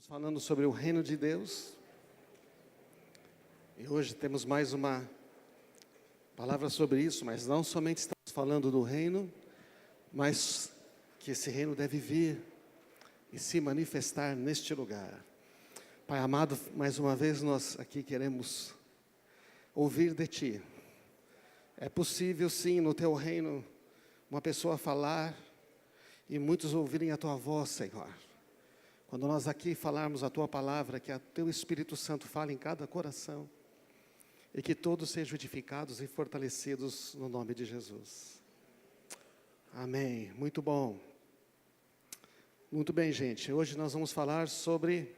Estamos falando sobre o reino de Deus. E hoje temos mais uma palavra sobre isso, mas não somente estamos falando do reino, mas que esse reino deve vir e se manifestar neste lugar. Pai amado, mais uma vez nós aqui queremos ouvir de Ti. É possível sim no Teu reino uma pessoa falar e muitos ouvirem a Tua voz, Senhor. Quando nós aqui falarmos a Tua palavra, que o Teu Espírito Santo fale em cada coração e que todos sejam edificados e fortalecidos no nome de Jesus. Amém. Muito bom. Muito bem, gente. Hoje nós vamos falar sobre,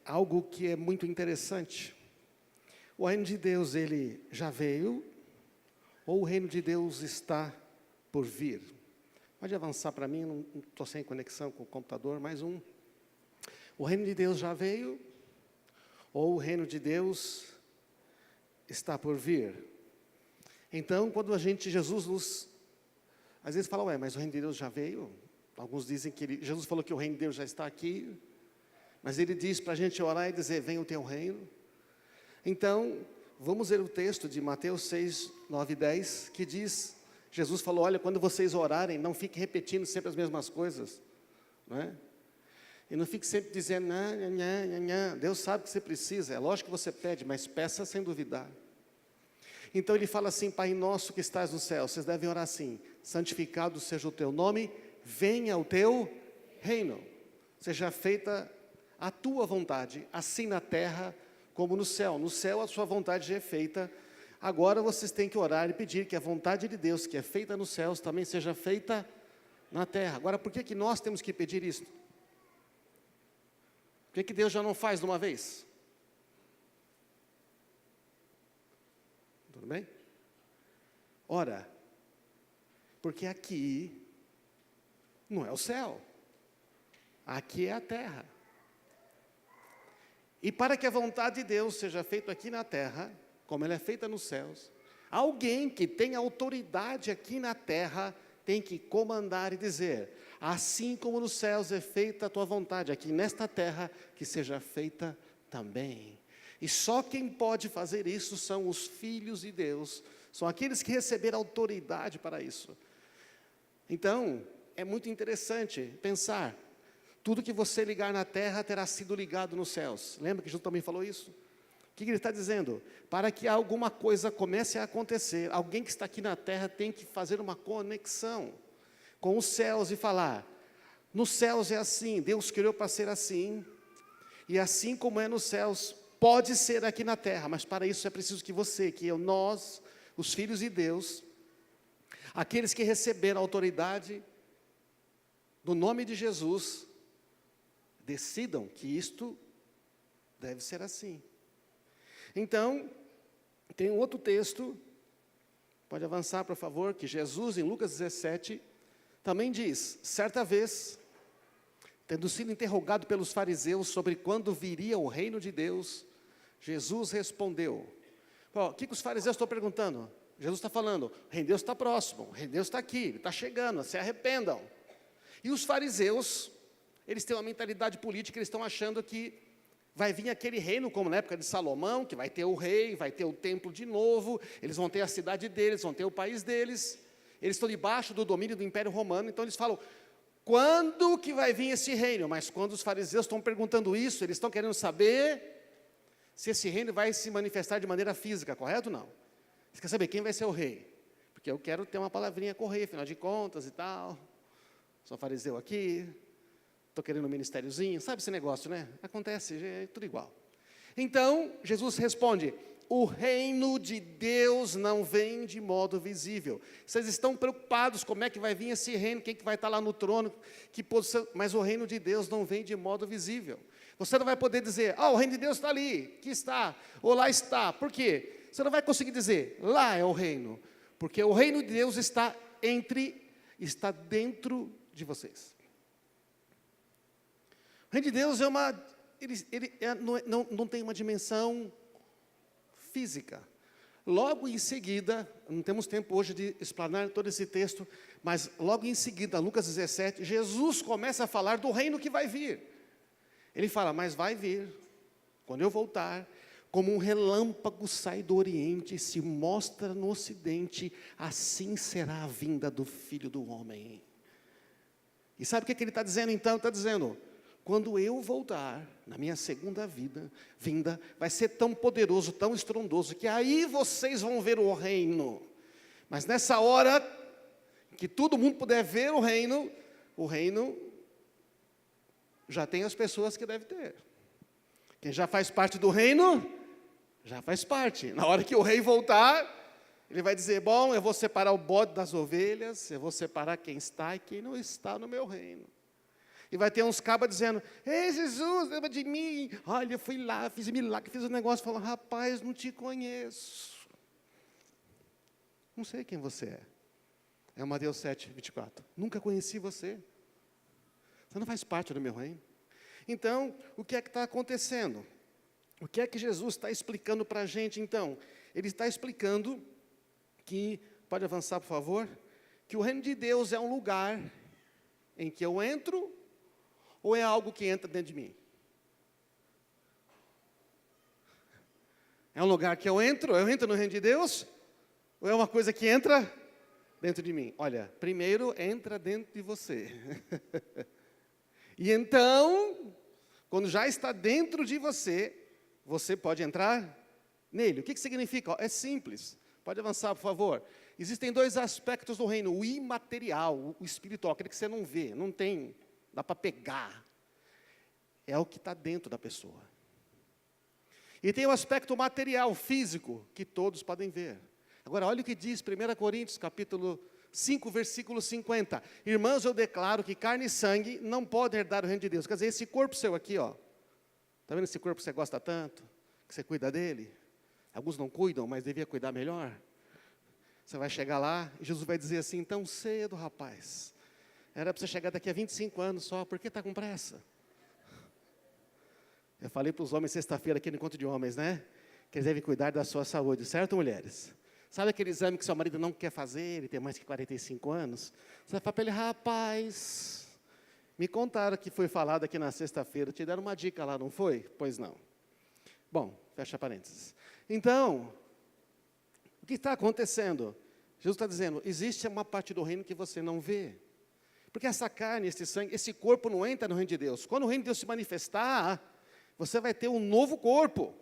algo que é muito interessante. O reino de Deus, ele já veio, ou o reino de Deus está por vir? Pode avançar para mim, não estou sem conexão com o computador, mais um. O reino de Deus já veio, ou o reino de Deus está por vir? Então, quando Jesus nos... Às vezes fala, mas o reino de Deus já veio? Alguns dizem que Jesus falou que o reino de Deus já está aqui, mas Ele diz para a gente orar e dizer, venha o teu reino. Então, vamos ler o texto de Mateus 6, 9 e 10, que diz... Jesus falou, olha, quando vocês orarem, não fiquem repetindo sempre as mesmas coisas, não é? E não fique sempre dizendo, Deus sabe que você precisa, é lógico que você pede, mas peça sem duvidar. Então ele fala assim, Pai nosso que estás no céu, vocês devem orar assim, santificado seja o teu nome, venha o teu reino, seja feita a tua vontade, assim na terra como no céu. No céu a sua vontade já é feita. Agora vocês têm que orar e pedir que a vontade de Deus, que é feita nos céus, também seja feita na terra. Agora, por que nós temos que pedir isso? Por que Deus já não faz de uma vez? Tudo bem? Ora, porque aqui não é o céu, aqui é a terra. E para que a vontade de Deus seja feita aqui na terra, como ela é feita nos céus, alguém que tem autoridade aqui na terra tem que comandar e dizer, assim como nos céus é feita a tua vontade, aqui nesta terra, que seja feita também. E só quem pode fazer isso são os filhos de Deus, são aqueles que receberam autoridade para isso. Então, é muito interessante pensar, tudo que você ligar na terra terá sido ligado nos céus. Lembra que Jesus também falou isso? O que ele está dizendo? Para que alguma coisa comece a acontecer, alguém que está aqui na terra tem que fazer uma conexão com os céus e falar, nos céus é assim, Deus criou para ser assim, e assim como é nos céus, pode ser aqui na terra, mas para isso é preciso que você, que eu, nós, os filhos de Deus, aqueles que receberam a autoridade, no nome de Jesus, decidam que isto deve ser assim. Então, tem um outro texto, pode avançar por favor, que Jesus em Lucas 17, também diz, certa vez, tendo sido interrogado pelos fariseus sobre quando viria o reino de Deus, Jesus respondeu, o que os fariseus estão perguntando? Jesus está falando, o reino de Deus está próximo, o reino de Deus está aqui, ele está chegando, se arrependam. E os fariseus, eles têm uma mentalidade política, eles estão achando que vai vir aquele reino, como na época de Salomão, que vai ter o rei, vai ter o templo de novo, eles vão ter a cidade deles, vão ter o país deles, eles estão debaixo do domínio do Império Romano, então eles falam, quando que vai vir esse reino? Mas quando os fariseus estão perguntando isso, eles estão querendo saber se esse reino vai se manifestar de maneira física, correto ou não? Eles querem saber quem vai ser o rei, porque eu quero ter uma palavrinha com o rei, afinal de contas e tal, sou fariseu aqui, estou querendo um ministériozinho, sabe esse negócio, né? Acontece, é tudo igual. Então, Jesus responde, o reino de Deus não vem de modo visível. Vocês estão preocupados, como é que vai vir esse reino, quem que vai estar lá no trono, mas o reino de Deus não vem de modo visível. Você não vai poder dizer, o reino de Deus está ali, aqui está, ou lá está. Por quê? Você não vai conseguir dizer, lá é o reino, porque o reino de Deus está dentro de vocês. O reino de Deus não tem uma dimensão física. Logo em seguida, não temos tempo hoje de explanar todo esse texto, mas logo em seguida, Lucas 17, Jesus começa a falar do reino que vai vir. Ele fala, mas vai vir, quando eu voltar, como um relâmpago sai do Oriente e se mostra no Ocidente, assim será a vinda do Filho do Homem. E sabe o que ele está dizendo então? Ele está dizendo, quando eu voltar, na minha segunda vinda, vai ser tão poderoso, tão estrondoso, que aí vocês vão ver o reino. Mas nessa hora, que todo mundo puder ver o reino já tem as pessoas que deve ter. Quem já faz parte do reino, já faz parte. Na hora que o rei voltar, ele vai dizer, bom, eu vou separar o bode das ovelhas, eu vou separar quem está e quem não está no meu reino. E vai ter uns cabas dizendo, ei Jesus, lembra de mim? Olha, eu fui lá, fiz milagre, fiz um negócio. Falando, rapaz, não te conheço. Não sei quem você é. É Mateus 7, 24. Nunca conheci você. Você não faz parte do meu reino. Então, o que é que está acontecendo? O que é que Jesus está explicando para a gente, então? Ele está explicando que, pode avançar, por favor? Que o reino de Deus é um lugar em que eu entro, ou é algo que entra dentro de mim? É um lugar que eu entro no reino de Deus, ou é uma coisa que entra dentro de mim? Olha, primeiro entra dentro de você. E então, quando já está dentro de você, você pode entrar nele. O que significa? É simples. Pode avançar, por favor. Existem dois aspectos do reino, o imaterial, o espiritual, aquele que você não vê, não tem, dá para pegar. É o que está dentro da pessoa. E tem o aspecto material, físico, que todos podem ver. Agora, olha o que diz 1 Coríntios, capítulo 5, versículo 50. Irmãos, eu declaro que carne e sangue não podem herdar o reino de Deus. Quer dizer, esse corpo seu aqui, ó. Está vendo esse corpo que você gosta tanto? Que você cuida dele? Alguns não cuidam, mas devia cuidar melhor. Você vai chegar lá e Jesus vai dizer assim, tão cedo, rapaz. Era para você chegar daqui a 25 anos só, por que está com pressa? Eu falei para os homens sexta-feira aqui no encontro de homens, né? Que eles devem cuidar da sua saúde, certo, mulheres? Sabe aquele exame que seu marido não quer fazer, ele tem mais que 45 anos? Você vai falar para ele, rapaz, me contaram que foi falado aqui na sexta-feira, te deram uma dica lá, não foi? Pois não. Bom, fecha parênteses. Então, o que está acontecendo? Jesus está dizendo, existe uma parte do reino que você não vê. Porque essa carne, esse sangue, esse corpo não entra no reino de Deus. Quando o reino de Deus se manifestar, você vai ter um novo corpo.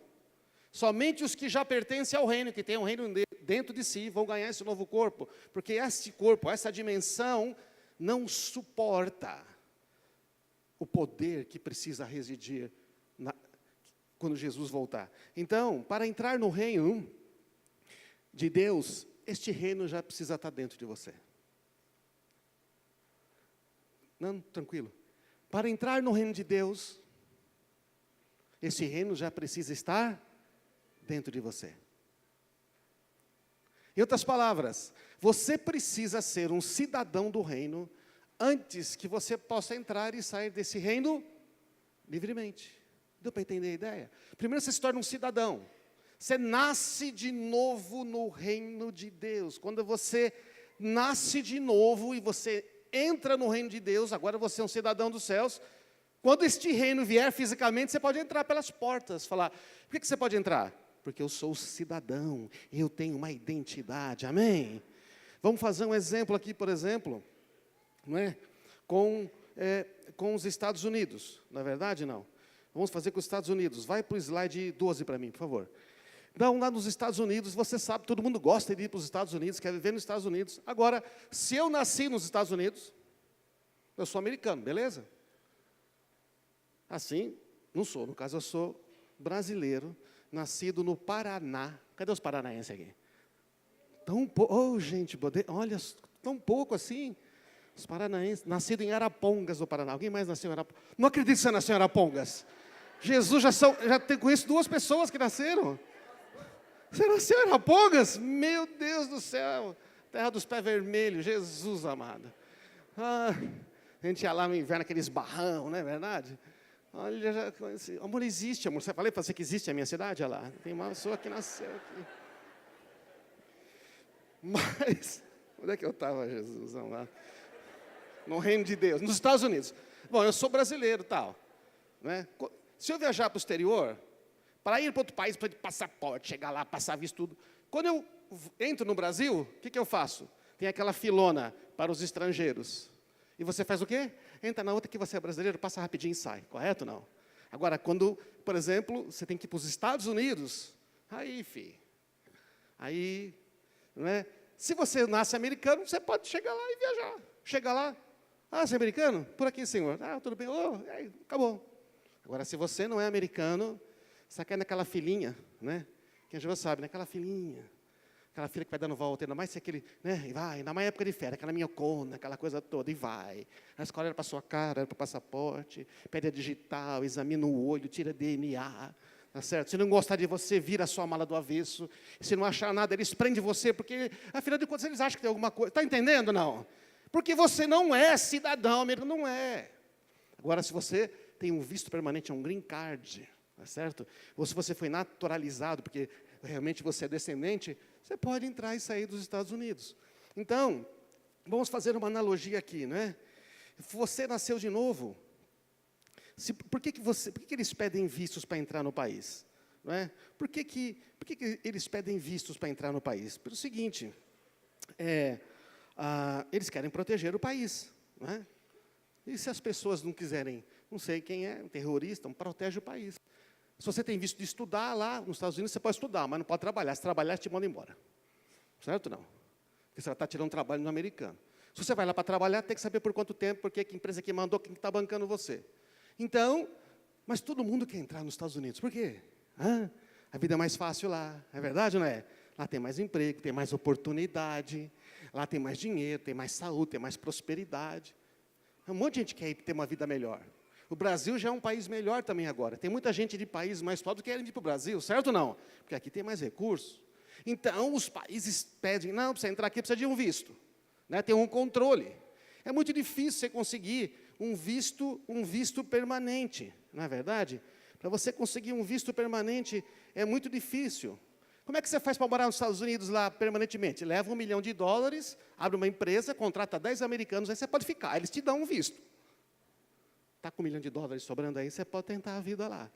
Somente os que já pertencem ao reino, que têm um reino dentro de si, vão ganhar esse novo corpo. Porque esse corpo, essa dimensão, não suporta o poder que precisa residir quando Jesus voltar. Então, para entrar no reino de Deus, este reino já precisa estar dentro de você. Não, tranquilo. Para entrar no reino de Deus, esse reino já precisa estar dentro de você. Em outras palavras, você precisa ser um cidadão do reino antes que você possa entrar e sair desse reino livremente. Deu para entender a ideia? Primeiro você se torna um cidadão. Você nasce de novo no reino de Deus. Quando você nasce de novo e você entra no reino de Deus, agora você é um cidadão dos céus. Quando este reino vier fisicamente, você pode entrar pelas portas. Falar, por que você pode entrar? Porque eu sou cidadão, eu tenho uma identidade, amém? Vamos fazer um exemplo aqui, por exemplo, não é? Com os Estados Unidos, na verdade não. Vamos fazer com os Estados Unidos. Vai para o slide 12 para mim, por favor. Então, lá nos Estados Unidos, você sabe, todo mundo gosta de ir para os Estados Unidos, quer viver nos Estados Unidos. Agora, se eu nasci nos Estados Unidos, eu sou americano, beleza? Assim, não sou. No caso, eu sou brasileiro, nascido no Paraná. Cadê os paranaenses aqui? Tão pouco, oh, gente, olha, tão pouco assim. Os paranaenses, nascido em Arapongas, do Paraná. Alguém mais nasceu em Arapongas? Não acredito que você nasceu em Arapongas. Jesus, já conheço 2 pessoas que nasceram. Você nasceu em Arapongas? Meu Deus do céu. Terra dos pés vermelhos, Jesus amado. A gente ia lá no inverno, aqueles barrão, não é verdade? Olha, já conheci. Amor, existe, amor. Falei para você que existe a minha cidade? Olha lá. Tem uma pessoa que nasceu aqui. Mas, onde é que eu estava, Jesusão, lá? No reino de Deus, nos Estados Unidos. Bom, eu sou brasileiro, tal, né? Se eu viajar para o exterior, para ir para outro país, para de passaporte, chegar lá, passar visto, tudo. Quando eu entro no Brasil, o que eu faço? Tem aquela filona para os estrangeiros. E você faz o quê? Entra na outra que você é brasileiro, passa rapidinho e sai. Correto ou não? Agora, quando, por exemplo, você tem que ir para os Estados Unidos, aí, não é? Se você nasce americano, você pode chegar lá e viajar. Chega lá, você é americano? Por aqui, senhor. Tudo bem. Acabou. Agora, se você não é americano, você quer naquela filinha, né? Quem já sabe, naquela filinha. Aquela fila que vai dando volta, ainda mais se aquele, né? E vai, ainda mais época de férias, aquela minhocona, aquela coisa toda, e vai. A escola era para a sua cara, era para o passaporte, pede a digital, examina o olho, tira DNA, tá certo? Se não gostar de você, vira a sua mala do avesso. Se não achar nada, eles prendem você, porque, afinal de contas, eles acham que tem alguma coisa. Está entendendo, não? Porque você não é cidadão americano, não é. Agora, se você tem um visto permanente, é um green card, tá certo? Ou se você foi naturalizado, porque realmente você é descendente, você pode entrar e sair dos Estados Unidos. Então, vamos fazer uma analogia aqui, não é? Você nasceu de novo. Por que eles pedem vistos para entrar no país? Não é? Por que eles pedem vistos para entrar no país? Pelo seguinte, eles querem proteger o país. Não é? E se as pessoas não quiserem, não sei quem é, um terrorista, protege o país. Se você tem visto de estudar lá nos Estados Unidos, você pode estudar, mas não pode trabalhar. Se trabalhar, te manda embora. Certo ou não? Porque você vai estar tirando trabalho no americano. Se você vai lá para trabalhar, tem que saber por quanto tempo, porque que empresa que mandou, quem está bancando você. Então, mas todo mundo quer entrar nos Estados Unidos. Por quê? A vida é mais fácil lá. É verdade ou não é? Lá tem mais emprego, tem mais oportunidade. Lá tem mais dinheiro, tem mais saúde, tem mais prosperidade. Um monte de gente quer ter uma vida melhor. O Brasil já é um país melhor também agora. Tem muita gente de países mais pobres que querem ir para o Brasil, certo ou não? Porque aqui tem mais recursos. Então, os países pedem, não, para você entrar aqui precisa de um visto. Né? Tem um controle. É muito difícil você conseguir um visto permanente, não é verdade? Para você conseguir um visto permanente é muito difícil. Como é que você faz para morar nos Estados Unidos lá permanentemente? Leva $1 milhão, abre uma empresa, contrata 10 americanos, aí você pode ficar, eles te dão um visto. Está com $1 milhão sobrando aí, você pode tentar a vida lá.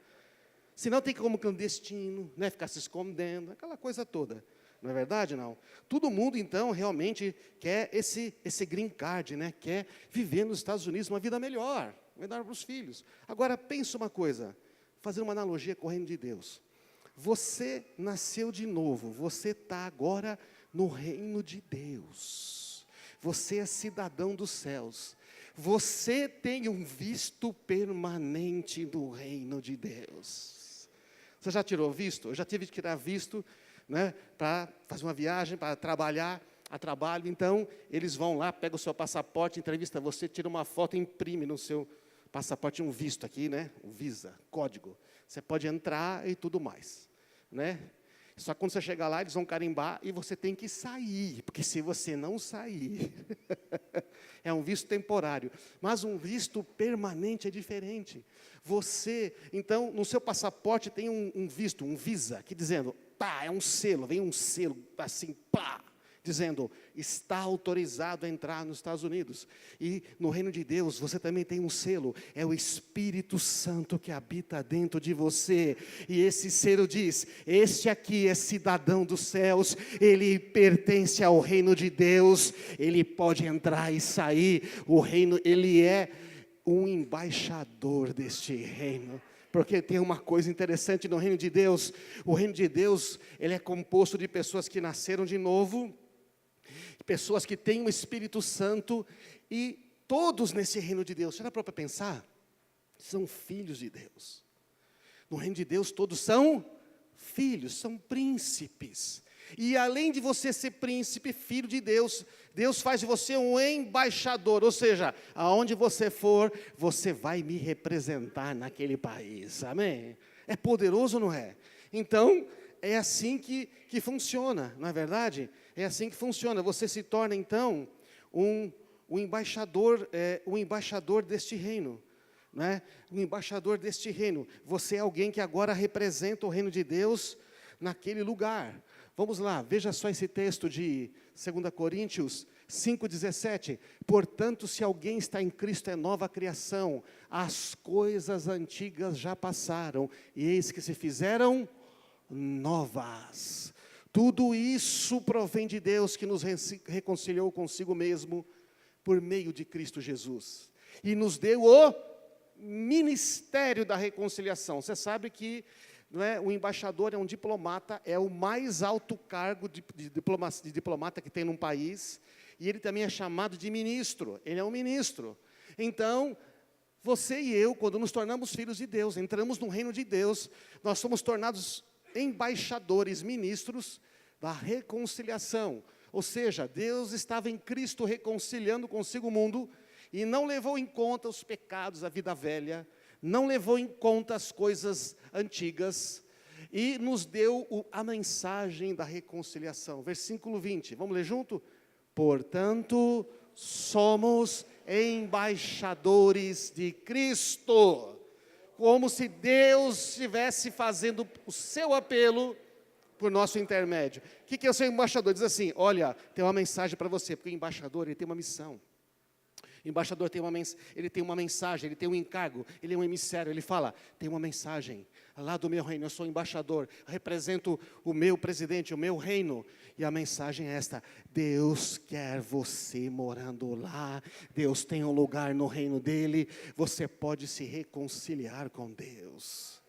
Se não, tem como clandestino, né, ficar se escondendo, aquela coisa toda. Não é verdade, não? Todo mundo, então, realmente quer esse green card, né, quer viver nos Estados Unidos uma vida melhor para os filhos. Agora, pensa uma coisa, fazer uma analogia com o reino de Deus. Você nasceu de novo, você está agora no reino de Deus. Você é cidadão dos céus. Você tem um visto permanente no reino de Deus. Você já tirou visto? Eu já tive que tirar visto, né, para fazer uma viagem, para trabalhar a trabalho. Então, eles vão lá, pegam o seu passaporte, entrevista você, tira uma foto, imprime no seu passaporte um visto aqui, né, um Visa, código. Você pode entrar e tudo mais, né? Só que quando você chegar lá, eles vão carimbar e você tem que sair, porque se você não sair, é um visto temporário. Mas um visto permanente é diferente. Você, então, no seu passaporte tem um visto, um Visa, que dizendo, é um selo, vem um selo assim, dizendo, está autorizado a entrar nos Estados Unidos. E no reino de Deus, você também tem um selo, é o Espírito Santo que habita dentro de você. E esse selo diz, este aqui é cidadão dos céus, ele pertence ao reino de Deus, ele pode entrar e sair, o reino, ele é um embaixador deste reino. Porque tem uma coisa interessante no reino de Deus, o reino de Deus, ele é composto de pessoas que nasceram de novo, pessoas que têm o Espírito Santo, e todos nesse reino de Deus, já dá para pensar? São filhos de Deus. No reino de Deus todos são filhos, são príncipes. E além de você ser príncipe, filho de Deus, Deus faz de você um embaixador, ou seja, aonde você for, você vai me representar naquele país, amém? É poderoso, não é? Então, é assim que funciona, não é verdade? É assim que funciona, você se torna então um embaixador deste reino. Né? Um embaixador deste reino, você é alguém que agora representa o reino de Deus naquele lugar. Vamos lá, veja só esse texto de 2 Coríntios 5,17, portanto, se alguém está em Cristo, é nova criação, as coisas antigas já passaram, e eis que se fizeram novas. Tudo isso provém de Deus, que nos reconciliou consigo mesmo, por meio de Cristo Jesus, e nos deu o ministério da reconciliação. Você sabe que o embaixador é um diplomata, é o mais alto cargo de diplomata que tem num país, e ele também é chamado de ministro, ele é um ministro. Então, você e eu, quando nos tornamos filhos de Deus, entramos no reino de Deus, nós somos tornados embaixadores, ministros da reconciliação. Ou seja, Deus estava em Cristo reconciliando consigo o mundo, e não levou em conta os pecados, a vida velha, não levou em conta as coisas antigas, e nos deu a mensagem da reconciliação. Versículo 20, vamos ler junto? Portanto, somos embaixadores de Cristo, como se Deus estivesse fazendo o seu apelo por nosso intermédio. O que é o seu embaixador? Diz assim, olha, tem uma mensagem para você, porque o embaixador, ele tem uma missão. O embaixador ele tem uma mensagem, ele tem um encargo, ele é um emissário, ele fala, tem uma mensagem lá do meu reino, eu sou embaixador, represento o meu presidente, o meu reino, e a mensagem é esta, Deus quer você morando lá, Deus tem um lugar no reino dele, você pode se reconciliar com Deus.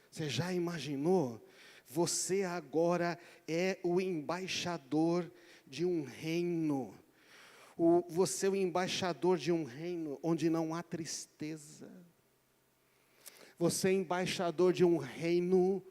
Você já imaginou? Você agora é o embaixador de um reino. Você é o embaixador de um reino onde não há tristeza. Você é embaixador de um reino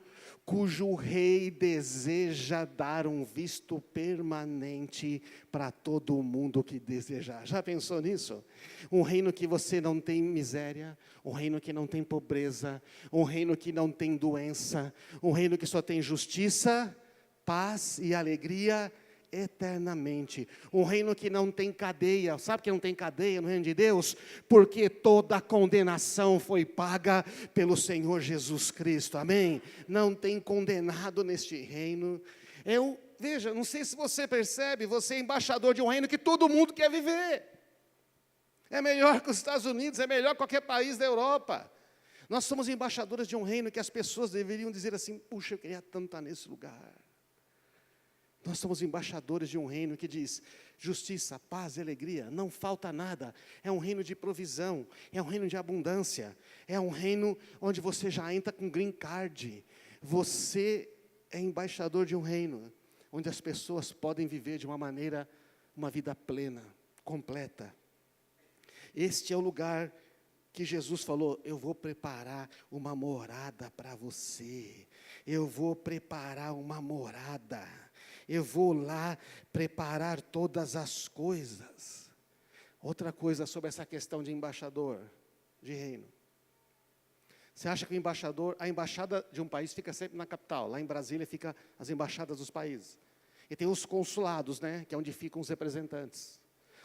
cujo rei deseja dar um visto permanente para todo mundo que desejar. Já pensou nisso? Um reino que você não tem miséria, um reino que não tem pobreza, um reino que não tem doença, um reino que só tem justiça, paz e alegria eternamente, um reino que não tem cadeia. Sabe que não tem cadeia no reino de Deus? Porque toda a condenação foi paga pelo Senhor Jesus Cristo, amém? Não tem condenado neste reino. Veja, não sei se você percebe, você é embaixador de um reino que todo mundo quer viver, é melhor que os Estados Unidos, é melhor que qualquer país da Europa. Nós somos embaixadores de um reino que as pessoas deveriam dizer assim, puxa, eu queria tanto estar nesse lugar. Nós somos embaixadores de um reino que diz, justiça, paz e alegria, não falta nada, é um reino de provisão, é um reino de abundância, é um reino onde você já entra com green card, você é embaixador de um reino, onde as pessoas podem viver de uma maneira, uma vida plena, completa. Este é o lugar que Jesus falou, eu vou preparar uma morada para você, eu vou preparar uma morada, eu vou lá preparar todas as coisas. Outra coisa sobre essa questão de embaixador, de reino. Você acha que a embaixada de um país fica sempre na capital, lá em Brasília fica as embaixadas dos países. E tem os consulados, né, que é onde ficam os representantes.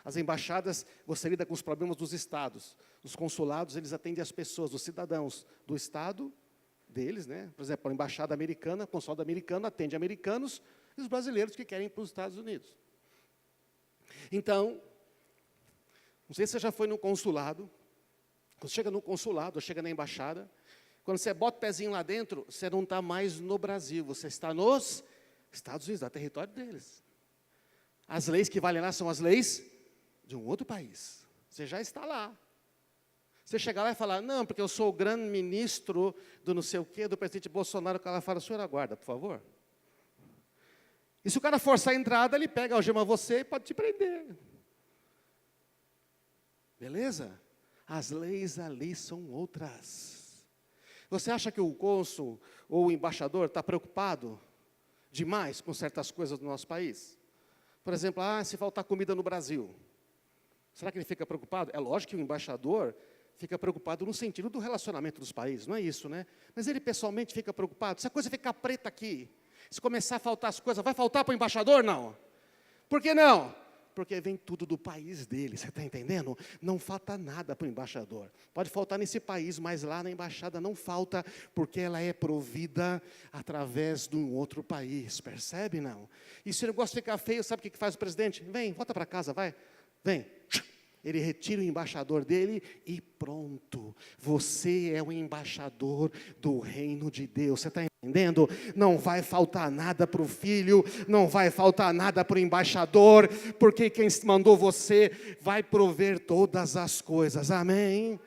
As embaixadas, você lida com os problemas dos estados. Os consulados, eles atendem as pessoas, os cidadãos do estado deles, né? Por exemplo, a embaixada americana, o consulado americano atende americanos e os brasileiros que querem ir para os Estados Unidos. Então, não sei se você já foi no consulado, quando chega no consulado, ou chega na embaixada, quando você bota o pezinho lá dentro, você não está mais no Brasil, você está nos Estados Unidos, no território deles. As leis que valem lá são as leis de um outro país. Você já está lá. Você chegar lá e falar, não, porque eu sou o grande ministro do não sei o quê, do presidente Bolsonaro, o cara fala, o senhor aguarda, por favor. E se o cara forçar a entrada, ele pega, algema você e pode te prender. Beleza? As leis ali são outras. Você acha que o cônsul ou o embaixador está preocupado demais com certas coisas do nosso país? Por exemplo, se faltar comida no Brasil, será que ele fica preocupado? É lógico que o embaixador fica preocupado no sentido do relacionamento dos países, não é isso, né? Mas ele pessoalmente fica preocupado, se a coisa ficar preta aqui, se começar a faltar as coisas, vai faltar para o embaixador? Não. Por que não? Porque vem tudo do país dele, você está entendendo? Não falta nada para o embaixador. Pode faltar nesse país, mas lá na embaixada não falta, porque ela é provida através de um outro país, percebe não? E se o negócio ficar feio, sabe o que faz o presidente? Vem, volta para casa, vai, vem. Ele retira o embaixador dele e pronto. Você é o embaixador do reino de Deus. Você está entendendo? Não vai faltar nada para o filho, não vai faltar nada para o embaixador, porque quem mandou você vai prover todas as coisas. Amém?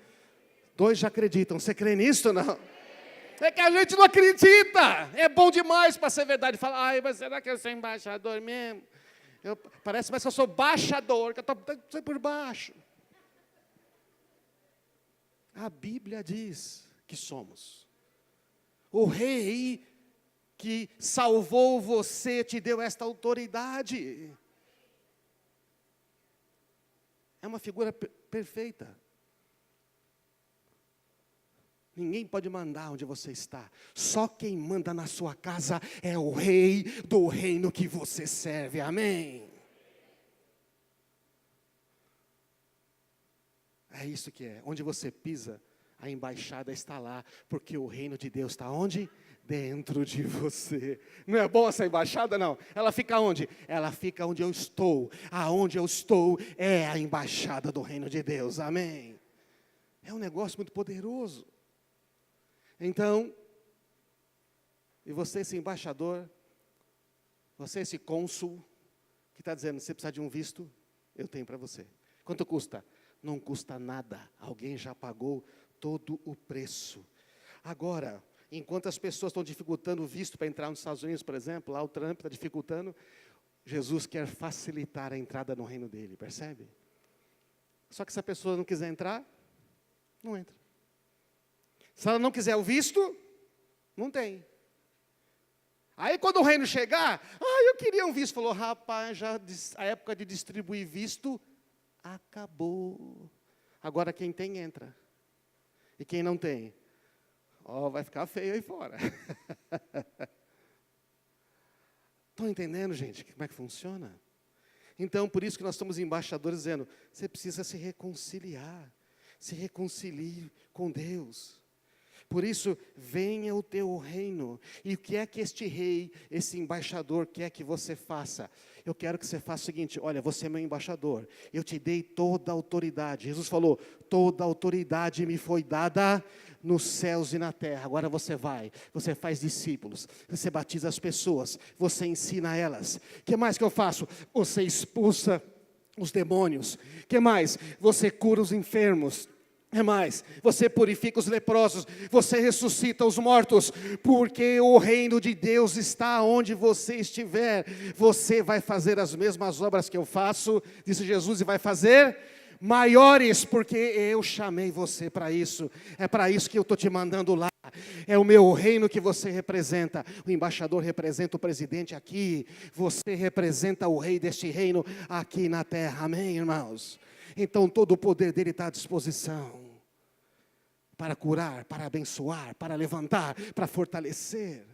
2 já acreditam. Você crê nisso ou não? É que a gente não acredita. É bom demais para ser verdade. Fala, ai, mas será que eu sou embaixador mesmo? Parece mais que eu sou baixador, que eu estou por baixo. A Bíblia diz que somos. O rei que salvou você te deu esta autoridade. É uma figura perfeita. Ninguém pode mandar onde você está. Só quem manda na sua casa é o rei do reino que você serve. Amém? É isso que é. Onde você pisa, a embaixada está lá. Porque o reino de Deus está onde? Dentro de você. Não é bom essa embaixada, não? Ela fica onde? Ela fica onde eu estou. Aonde eu estou é a embaixada do reino de Deus. Amém? É um negócio muito poderoso. Então, e você esse embaixador, você esse cônsul, que está dizendo, você precisa de um visto, eu tenho para você. Quanto custa? Não custa nada, alguém já pagou todo o preço. Agora, enquanto as pessoas estão dificultando o visto para entrar nos Estados Unidos, por exemplo, lá o Trump está dificultando, Jesus quer facilitar a entrada no reino dele, percebe? Só que se a pessoa não quiser entrar, não entra. Se ela não quiser o visto, não tem. Aí quando o reino chegar, eu queria um visto. Falou, rapaz, já a época de distribuir visto acabou. Agora quem tem, entra. E quem não tem, vai ficar feio aí fora. Estão entendendo, gente, como é que funciona? Então, por isso que nós somos embaixadores dizendo, você precisa se reconciliar. Se reconcilie com Deus. Por isso, venha o teu reino. E o que é que este rei, esse embaixador, quer que você faça? Eu quero que você faça o seguinte, olha, você é meu embaixador. Eu te dei toda a autoridade. Jesus falou, toda a autoridade me foi dada nos céus e na terra. Agora você vai, você faz discípulos, você batiza as pessoas, você ensina elas. O que mais que eu faço? Você expulsa os demônios. O que mais? Você cura os enfermos. É mais, você purifica os leprosos, você ressuscita os mortos, porque o reino de Deus está onde você estiver. Você vai fazer as mesmas obras que eu faço, disse Jesus, e vai fazer maiores, porque eu chamei você para isso. É para isso que eu estou te mandando lá. É o meu reino que você representa. O embaixador representa o presidente aqui, você representa o rei deste reino aqui na terra. Amém, irmãos? Então todo o poder dele está à disposição para curar, para abençoar, para levantar, para fortalecer.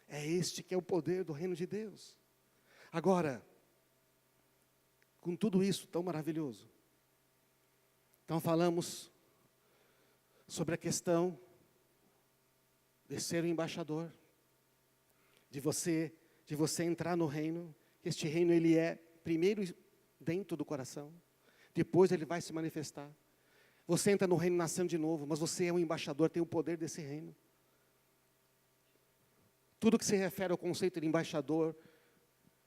É este que é o poder do reino de Deus. Agora, com tudo isso tão maravilhoso, então falamos sobre a questão de ser o embaixador, de você entrar no reino. Este reino ele é primeiro dentro do coração. Depois ele vai se manifestar. Você entra no reino nascendo de novo, mas você é um embaixador, tem o poder desse reino. Tudo que se refere ao conceito de embaixador,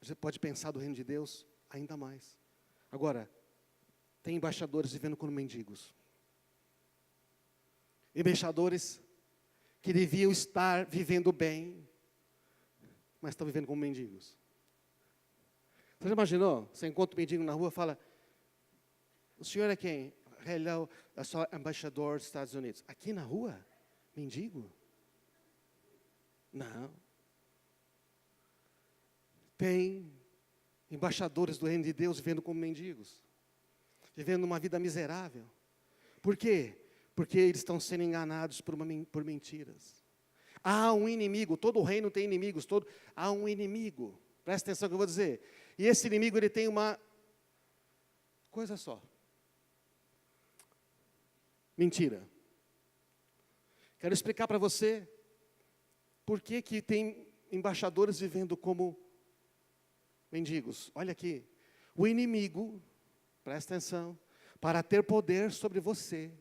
você pode pensar do reino de Deus ainda mais. Agora, tem embaixadores vivendo como mendigos. Embaixadores que deviam estar vivendo bem, mas estão vivendo como mendigos. Você já imaginou? Você encontra um mendigo na rua e fala, o senhor é quem? Hello, eu sou embaixador dos Estados Unidos. Aqui na rua? Mendigo? Não. Tem embaixadores do reino de Deus vivendo como mendigos. Vivendo uma vida miserável. Por quê? Porque eles estão sendo enganados por mentiras. Há um inimigo, todo reino tem inimigos, há um inimigo. Presta atenção no que eu vou dizer. E esse inimigo ele tem uma coisa só. Mentira. Quero explicar para você por que tem embaixadores vivendo como mendigos. Olha aqui, o inimigo, presta atenção, para ter poder sobre você,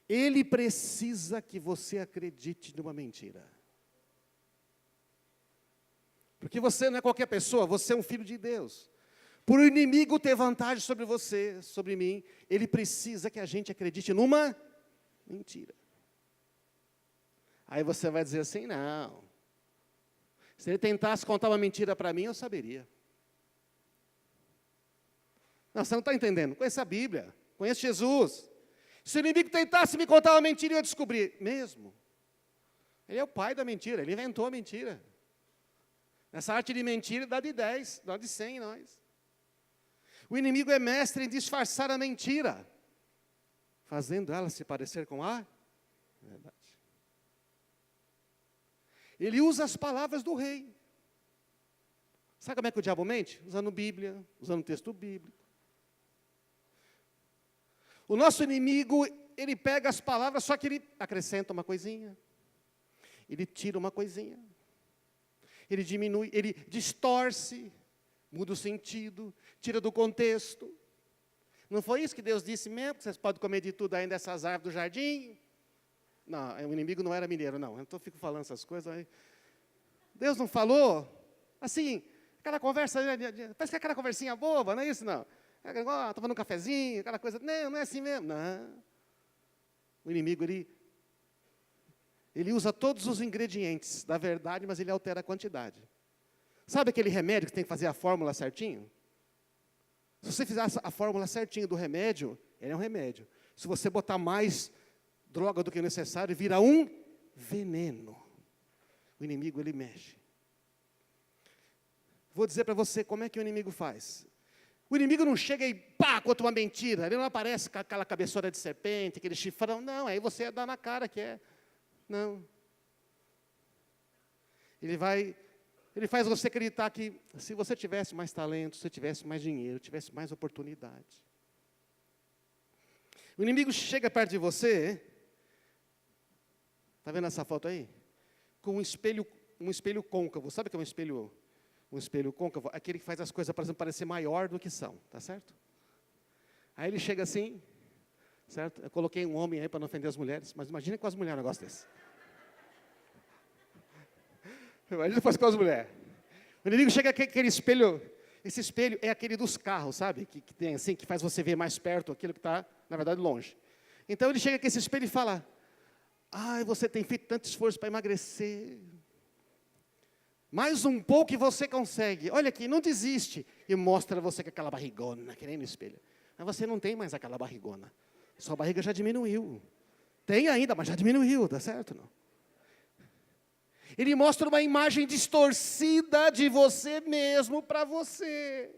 ele precisa que você acredite numa mentira. Porque você não é qualquer pessoa, você é um filho de Deus. Por o inimigo ter vantagem sobre você, sobre mim, ele precisa que a gente acredite numa mentira. Aí você vai dizer assim, não. Se ele tentasse contar uma mentira para mim, eu saberia. Não, você não está entendendo. Conheço a Bíblia, conheço Jesus. Se o inimigo tentasse me contar uma mentira, eu ia descobrir. Mesmo. Ele é o pai da mentira, ele inventou a mentira. Nessa arte de mentira, dá de 10, dá de 100 em nós. O inimigo é mestre em disfarçar a mentira, fazendo ela se parecer com a verdade. Ele usa as palavras do rei. Sabe como é que o diabo mente? Usando Bíblia, usando texto bíblico. O nosso inimigo, ele pega as palavras, só que ele acrescenta uma coisinha. Ele tira uma coisinha. Ele diminui, ele distorce, muda o sentido, tira do contexto. Não foi isso que Deus disse mesmo? Que vocês podem comer de tudo ainda dessas árvores do jardim? Não, o inimigo não era mineiro, não. Então eu fico falando essas coisas aí. Deus não falou? Assim, aquela conversa, parece que é aquela conversinha boba, não é isso, não? Estava num cafezinho, aquela coisa. Não é assim mesmo. Não. O inimigo, ele usa todos os ingredientes da verdade, mas ele altera a quantidade. Sabe aquele remédio que tem que fazer a fórmula certinho? Se você fizer a fórmula certinho do remédio, ele é um remédio. Se você botar mais droga do que necessário, vira um veneno. O inimigo, ele mexe. Vou dizer para você como é que o inimigo faz. O inimigo não chega e pá, conta uma mentira. Ele não aparece com aquela cabeçona de serpente, aquele chifrão. Não, aí você dá na cara que é. Não. Ele faz você acreditar que se você tivesse mais talento, se tivesse mais dinheiro, tivesse mais oportunidade. O inimigo chega perto de você, está vendo essa foto aí? Com um espelho côncavo. Sabe o que é um espelho côncavo? Aquele que faz as coisas, por exemplo, parecer maior do que são, tá certo? Aí ele chega assim, certo? Eu coloquei um homem aí para não ofender as mulheres, mas imagina com as mulheres um negócio desse. Imagina depois com as mulheres. O inimigo chega com aquele espelho, esse espelho é aquele dos carros, sabe? Que tem assim, que faz você ver mais perto aquilo que está, na verdade, longe. Então ele chega com esse espelho e fala, você tem feito tanto esforço para emagrecer. Mais um pouco e você consegue. Olha aqui, não desiste. E mostra você com aquela barrigona, que nem no espelho. Mas você não tem mais aquela barrigona. Sua barriga já diminuiu. Tem ainda, mas já diminuiu, tá certo? Não? Ele mostra uma imagem distorcida de você mesmo para você.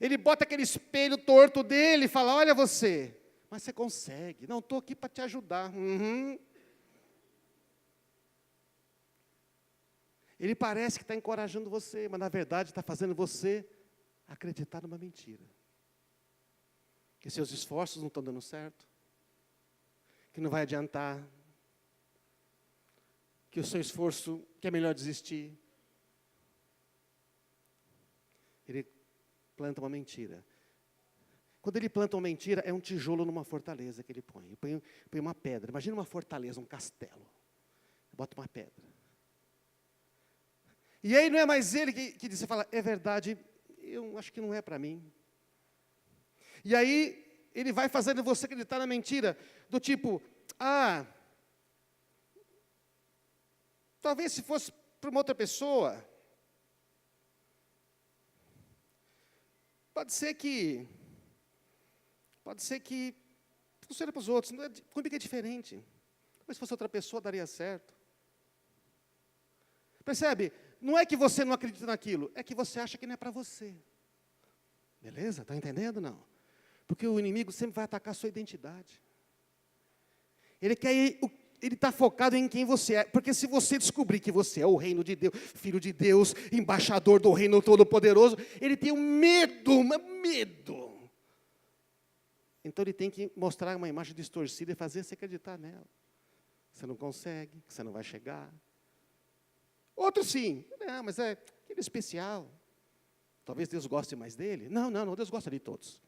Ele bota aquele espelho torto dele e fala, olha você, mas você consegue. Não, estou aqui para te ajudar. Ele parece que está encorajando você, mas na verdade está fazendo você acreditar numa mentira. Que seus esforços não estão dando certo. Que não vai adiantar. Que o seu esforço, que é melhor desistir. Ele planta uma mentira. Quando ele planta uma mentira, é um tijolo numa fortaleza que ele põe. Ele põe uma pedra. Imagina uma fortaleza, um castelo. Bota uma pedra. E aí não é mais ele que diz, você fala, é verdade, eu acho que não é para mim. E aí ele vai fazendo você acreditar na mentira, do tipo, talvez se fosse para uma outra pessoa, pode ser que funcione para os outros, comigo é diferente. Mas se fosse outra pessoa, daria certo. Percebe? Não é que você não acredita naquilo, é que você acha que não é para você. Beleza? Está entendendo, não? Porque o inimigo sempre vai atacar a sua identidade. Ele quer ele está focado em quem você é. Porque se você descobrir que você é o reino de Deus, filho de Deus, embaixador do reino todo-poderoso, ele tem um medo. Então ele tem que mostrar uma imagem distorcida e fazer você acreditar nela. Você não consegue, você não vai chegar. Outro sim, não, mas é aquele especial. Talvez Deus goste mais dele. Não, Deus gosta de todos.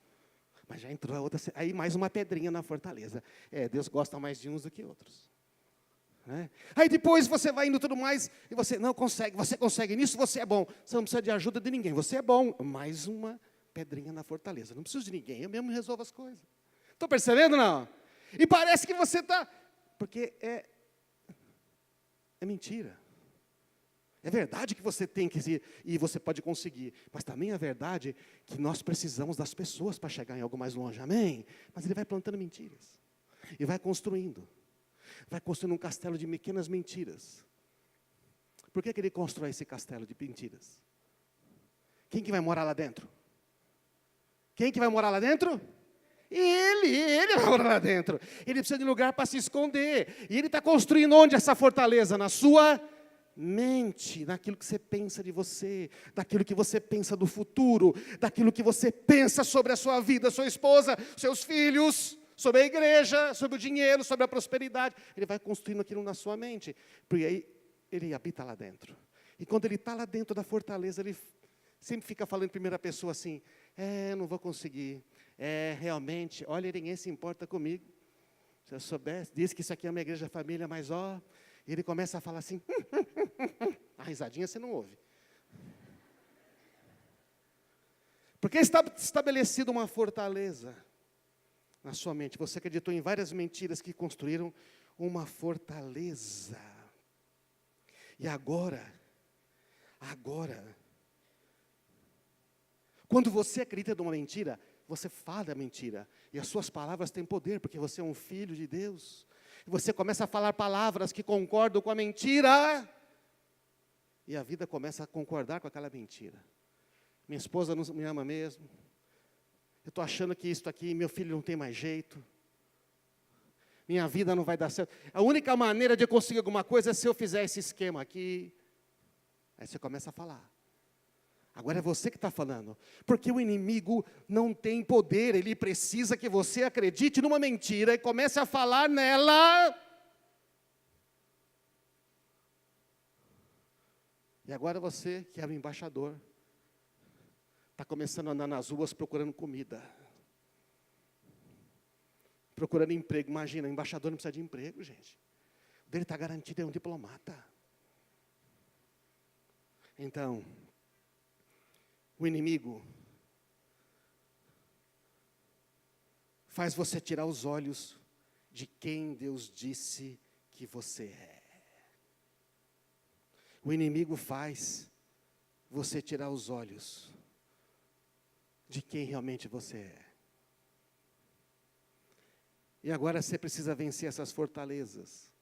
Mas já entrou a outra, aí mais uma pedrinha na fortaleza. Deus gosta mais de uns do que outros. Né? Aí depois você vai indo tudo mais, e você não consegue, você consegue nisso, você é bom. Você não precisa de ajuda de ninguém, você é bom. Mais uma pedrinha na fortaleza. Não preciso de ninguém, eu mesmo resolvo as coisas. Estão percebendo, não? E parece que você está... Porque é mentira. É verdade que você tem que ir e você pode conseguir. Mas também é verdade que nós precisamos das pessoas para chegar em algo mais longe. Amém? Mas ele vai plantando mentiras. E vai construindo. Vai construindo um castelo de pequenas mentiras. Por que ele constrói esse castelo de mentiras? Quem que vai morar lá dentro? Quem que vai morar lá dentro? Ele vai morar lá dentro. Ele precisa de lugar para se esconder. E ele está construindo onde essa fortaleza? Na sua mente, naquilo que você pensa de você, daquilo que você pensa do futuro, daquilo que você pensa sobre a sua vida, sua esposa, seus filhos, sobre a igreja, sobre o dinheiro, sobre a prosperidade. Ele vai construindo aquilo na sua mente, porque aí ele habita lá dentro. E quando ele está lá dentro da fortaleza, ele sempre fica falando em primeira pessoa assim, não vou conseguir, realmente, olha, ninguém se importa comigo. Se eu soubesse, diz que isso aqui é uma igreja família, mas e ele começa a falar assim, a risadinha você não ouve. Porque está estabelecida uma fortaleza na sua mente. Você acreditou em várias mentiras que construíram uma fortaleza. E agora, quando você acredita numa mentira, você fala a mentira. E as suas palavras têm poder, porque você é um filho de Deus. E você começa a falar palavras que concordam com a mentira. E a vida começa a concordar com aquela mentira. Minha esposa não me ama mesmo. Eu estou achando que isso aqui, meu filho não tem mais jeito. Minha vida não vai dar certo. A única maneira de eu conseguir alguma coisa é se eu fizer esse esquema aqui. Aí você começa a falar. Agora é você que está falando. Porque o inimigo não tem poder. Ele precisa que você acredite numa mentira e comece a falar nela. E agora você, que é o embaixador, está começando a andar nas ruas procurando comida. Procurando emprego. Imagina, o embaixador não precisa de emprego, gente. O dele está garantido, é um diplomata. Então, o inimigo faz você tirar os olhos de quem Deus disse que você é. O inimigo faz você tirar os olhos de quem realmente você é. E agora você precisa vencer essas fortalezas.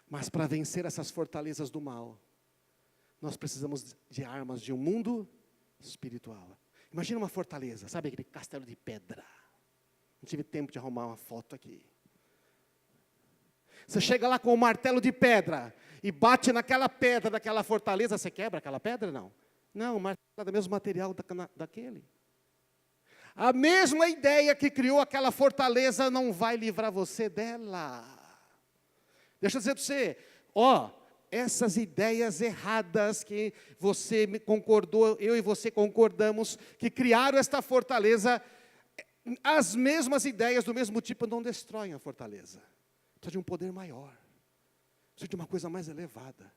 Mas para vencer essas fortalezas do mal, nós precisamos de armas de um mundo espiritual. Imagina uma fortaleza, sabe aquele castelo de pedra. Não tive tempo de arrumar uma foto aqui. Você chega lá com um martelo de pedra e bate naquela pedra daquela fortaleza, você quebra aquela pedra? Não. Não, o martelo é do mesmo material daquele. A mesma ideia que criou aquela fortaleza não vai livrar você dela. Deixa eu dizer para você, essas ideias erradas que você me concordou, eu e você concordamos, que criaram esta fortaleza, as mesmas ideias do mesmo tipo não destroem a fortaleza. Precisa de um poder maior, precisa de uma coisa mais elevada,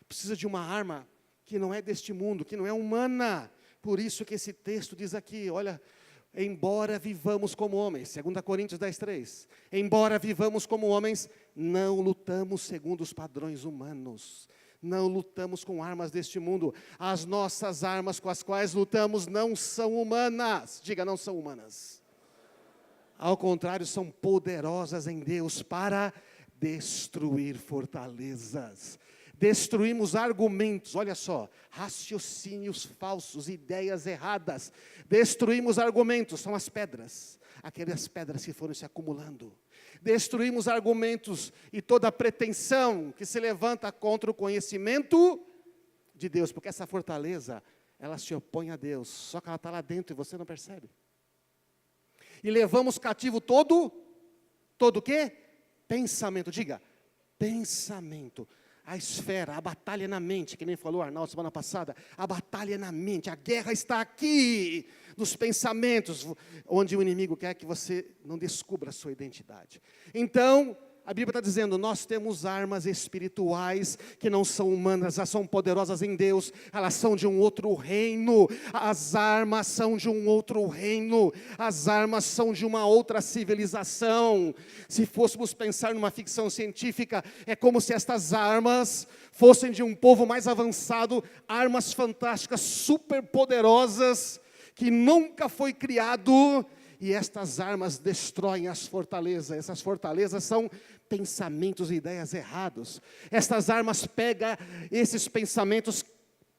precisa de uma arma que não é deste mundo, que não é humana. Por isso que esse texto diz aqui, olha, embora vivamos como homens, 2 Coríntios 10:3, embora vivamos como homens, não lutamos segundo os padrões humanos, não lutamos com armas deste mundo, as nossas armas com as quais lutamos não são humanas, diga, não são humanas, ao contrário, são poderosas em Deus para destruir fortalezas. Destruímos argumentos, olha só, raciocínios falsos, ideias erradas. Destruímos argumentos, são as pedras. aquelas pedras que foram se acumulando. Destruímos argumentos e toda pretensão que se levanta contra o conhecimento de Deus, porque essa fortaleza, ela se opõe a Deus, só que ela está lá dentro e você não percebe. E levamos cativo todo o quê? Pensamento, diga, pensamento. A esfera, a batalha na mente, que nem falou Arnaldo semana passada, a batalha na mente, a guerra está aqui, nos pensamentos, onde o inimigo quer que você não descubra a sua identidade. Então, a Bíblia está dizendo, nós temos armas espirituais que não são humanas, elas são poderosas em Deus, elas são de um outro reino, as armas são de um outro reino, as armas são de uma outra civilização. Se fôssemos pensar numa ficção científica, é como se estas armas fossem de um povo mais avançado, armas fantásticas, super poderosas, que nunca foi criado. E estas armas destroem as fortalezas. Essas fortalezas são pensamentos e ideias errados. Estas armas pegam esses pensamentos,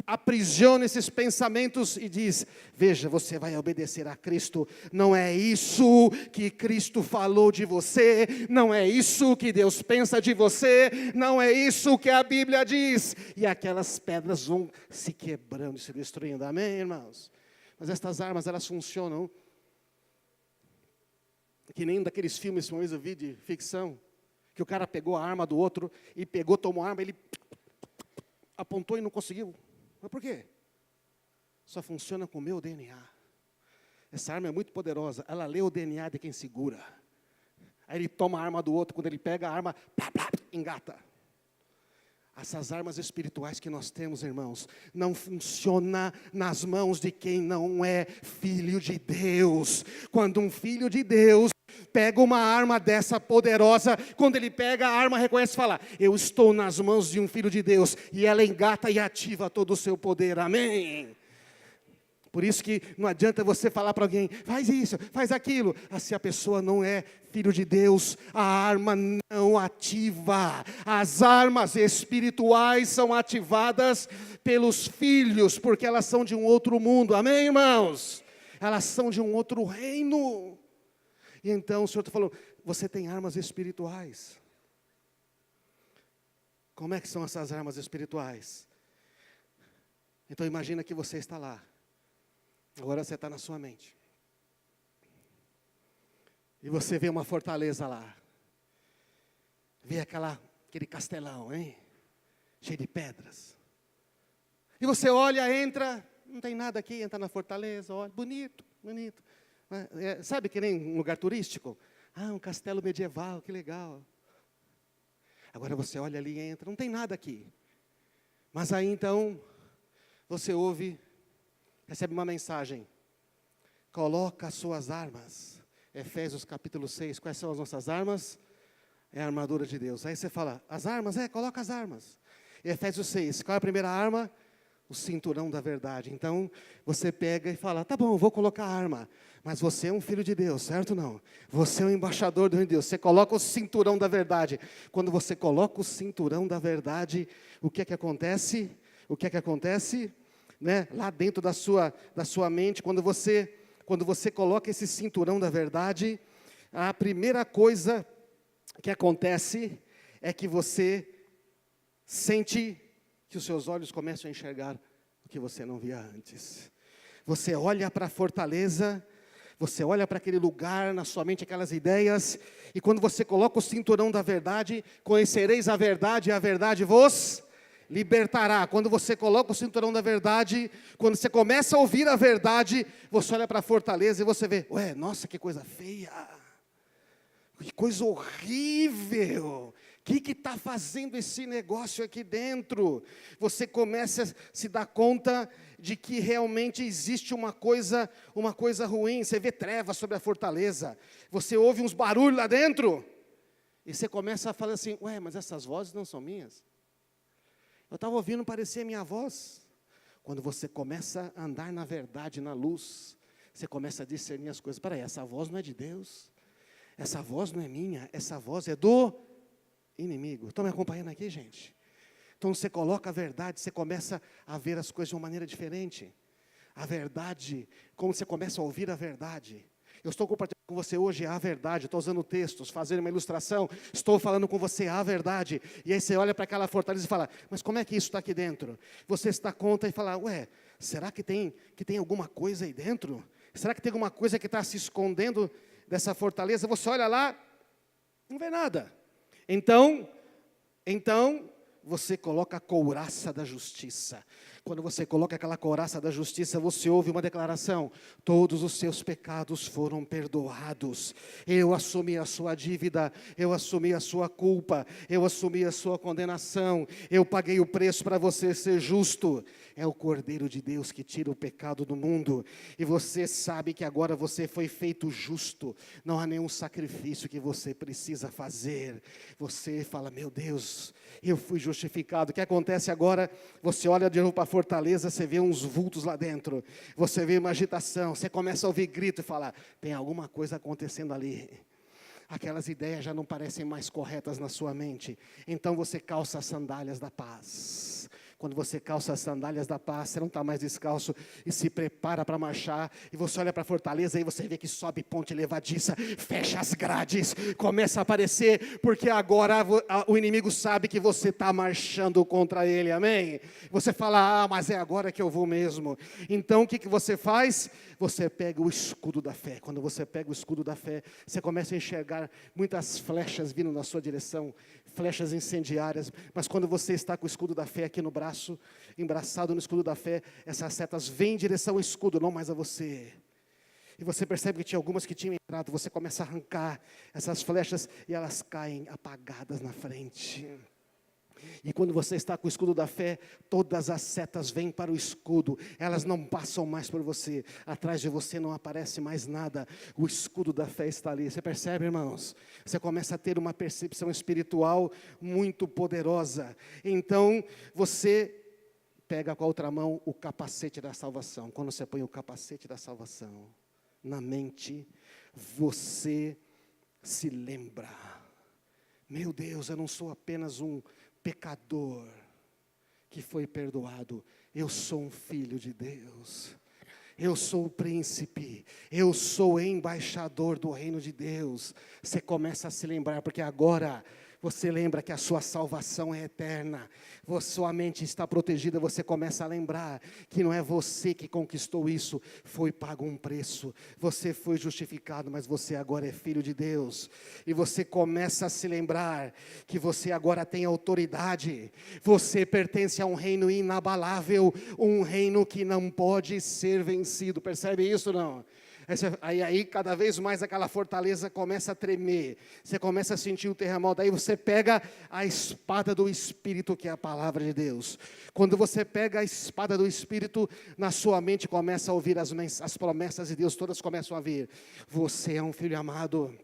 aprisiona esses pensamentos e diz, veja, você vai obedecer a Cristo. Não é isso que Cristo falou de você. Não é isso que Deus pensa de você. Não é isso que a Bíblia diz. E aquelas pedras vão se quebrando e se destruindo. Amém, irmãos? Mas estas armas, elas funcionam que nem daqueles filmes que uma vez eu vi de ficção, que o cara pegou a arma do outro, e pegou, tomou a arma, ele apontou e não conseguiu. Mas por quê? Só funciona com o meu DNA. Essa arma é muito poderosa, ela lê o DNA de quem segura. Aí ele toma a arma do outro, quando ele pega a arma, plá, plá, engata. Essas armas espirituais que nós temos, irmãos, não funcionam nas mãos de quem não é filho de Deus. Quando um filho de Deus pega uma arma dessa poderosa, quando ele pega a arma, reconhece e fala, eu estou nas mãos de um filho de Deus, e ela engata e ativa todo o seu poder, amém? Por isso que não adianta você falar para alguém, faz isso, faz aquilo. Se a pessoa não é filho de Deus, a arma não ativa. As armas espirituais são ativadas pelos filhos, porque elas são de um outro mundo. Amém, irmãos? Elas são de um outro reino. E então o Senhor está falando, você tem armas espirituais. Como é que são essas armas espirituais? Então imagina que você está lá. Agora você está na sua mente. E você vê uma fortaleza lá. Vê aquele castelão, hein? Cheio de pedras. E você olha, entra, não tem nada aqui, entra na fortaleza, olha, bonito, bonito. Sabe que nem um lugar turístico? Um castelo medieval, que legal. Agora você olha ali e entra, não tem nada aqui. Mas aí então, você ouve, recebe uma mensagem. Coloca as suas armas. Efésios capítulo 6, quais são as nossas armas? É a armadura de Deus. Aí você fala, as armas? Coloca as armas. E Efésios 6, qual é a primeira arma? O cinturão da verdade. Então, você pega e fala, tá bom, vou colocar a arma. Mas você é um filho de Deus, certo ou não? Você é um embaixador do reino de Deus. Você coloca o cinturão da verdade. Quando você coloca o cinturão da verdade, o que é que acontece? O que é que acontece? Né? Lá dentro da sua mente, quando você coloca esse cinturão da verdade, a primeira coisa que acontece é que você sente que os seus olhos começam a enxergar o que você não via antes. Você olha para a fortaleza, você olha para aquele lugar, na sua mente aquelas ideias, e quando você coloca o cinturão da verdade, conhecereis a verdade, e a verdade vos libertará. Quando você coloca o cinturão da verdade, quando você começa a ouvir a verdade, você olha para a fortaleza e você vê, nossa, que coisa feia, que coisa horrível, o que está fazendo esse negócio aqui dentro? Você começa a se dar conta de que realmente existe uma coisa ruim. Você vê trevas sobre a fortaleza, você ouve uns barulhos lá dentro, e você começa a falar assim, mas essas vozes não são minhas. Eu estava ouvindo parecer minha voz. Quando você começa a andar na verdade, na luz, você começa a discernir as coisas. Peraí, essa voz não é de Deus, essa voz não é minha, essa voz é do inimigo. Estão me acompanhando aqui, gente? Então você coloca a verdade, você começa a ver as coisas de uma maneira diferente. A verdade, como você começa a ouvir a verdade. Eu estou compartilhando com você hoje é a verdade. Estou usando textos, fazendo uma ilustração. Estou falando com você a verdade. E aí você olha para aquela fortaleza e fala, mas como é que isso está aqui dentro? Você se dá conta e fala, ué, será que tem alguma coisa aí dentro? Será que tem alguma coisa que está se escondendo dessa fortaleza? Você olha lá, não vê nada. Então, você coloca a couraça da justiça. Quando você coloca aquela couraça da justiça, você ouve uma declaração: todos os seus pecados foram perdoados. Eu assumi a sua dívida, eu assumi a sua culpa, eu assumi a sua condenação, eu paguei o preço para você ser justo. É o Cordeiro de Deus que tira o pecado do mundo. E você sabe que agora você foi feito justo. Não há nenhum sacrifício que você precisa fazer. Você fala, meu Deus, eu fui justificado. O que acontece agora? Você olha de novo para a fortaleza, você vê uns vultos lá dentro. Você vê uma agitação, você começa a ouvir grito e fala, tem alguma coisa acontecendo ali. Aquelas ideias já não parecem mais corretas na sua mente. Então você calça as sandálias da paz. Quando você calça as sandálias da paz, você não está mais descalço e se prepara para marchar. E você olha para a fortaleza e você vê que sobe ponte levadiça, fecha as grades, começa a aparecer, porque agora o inimigo sabe que você está marchando contra ele, amém? Você fala, mas é agora que eu vou mesmo. Então o que você faz? Você pega o escudo da fé. Quando você pega o escudo da fé, você começa a enxergar muitas flechas vindo na sua direção, flechas incendiárias. Mas quando você está com o escudo da fé aqui no braço, embraçado no escudo da fé, essas setas vêm em direção ao escudo, não mais a você. E você percebe que tinha algumas que tinham entrado, você começa a arrancar essas flechas e elas caem apagadas na frente. E quando você está com o escudo da fé, todas as setas vêm para o escudo, elas não passam mais por você, atrás de você não aparece mais nada, o escudo da fé está ali. Você percebe, irmãos? Você começa a ter uma percepção espiritual muito poderosa. Então, você pega com a outra mão o capacete da salvação. Quando você põe o capacete da salvação na mente, você se lembra, meu Deus, eu não sou apenas um pecador que foi perdoado, eu sou um filho de Deus, eu sou o príncipe, eu sou embaixador do reino de Deus. Você começa a se lembrar, porque agora você lembra que a sua salvação é eterna, sua mente está protegida, você começa a lembrar que não é você que conquistou isso, foi pago um preço, você foi justificado, mas você agora é filho de Deus, e você começa a se lembrar que você agora tem autoridade, você pertence a um reino inabalável, um reino que não pode ser vencido. Percebe isso ou não? Aí cada vez mais aquela fortaleza começa a tremer, você começa a sentir o terremoto, aí você pega a espada do Espírito, que é a palavra de Deus. Quando você pega a espada do Espírito, na sua mente começa a ouvir as promessas de Deus, todas começam a vir. Você é um filho amado.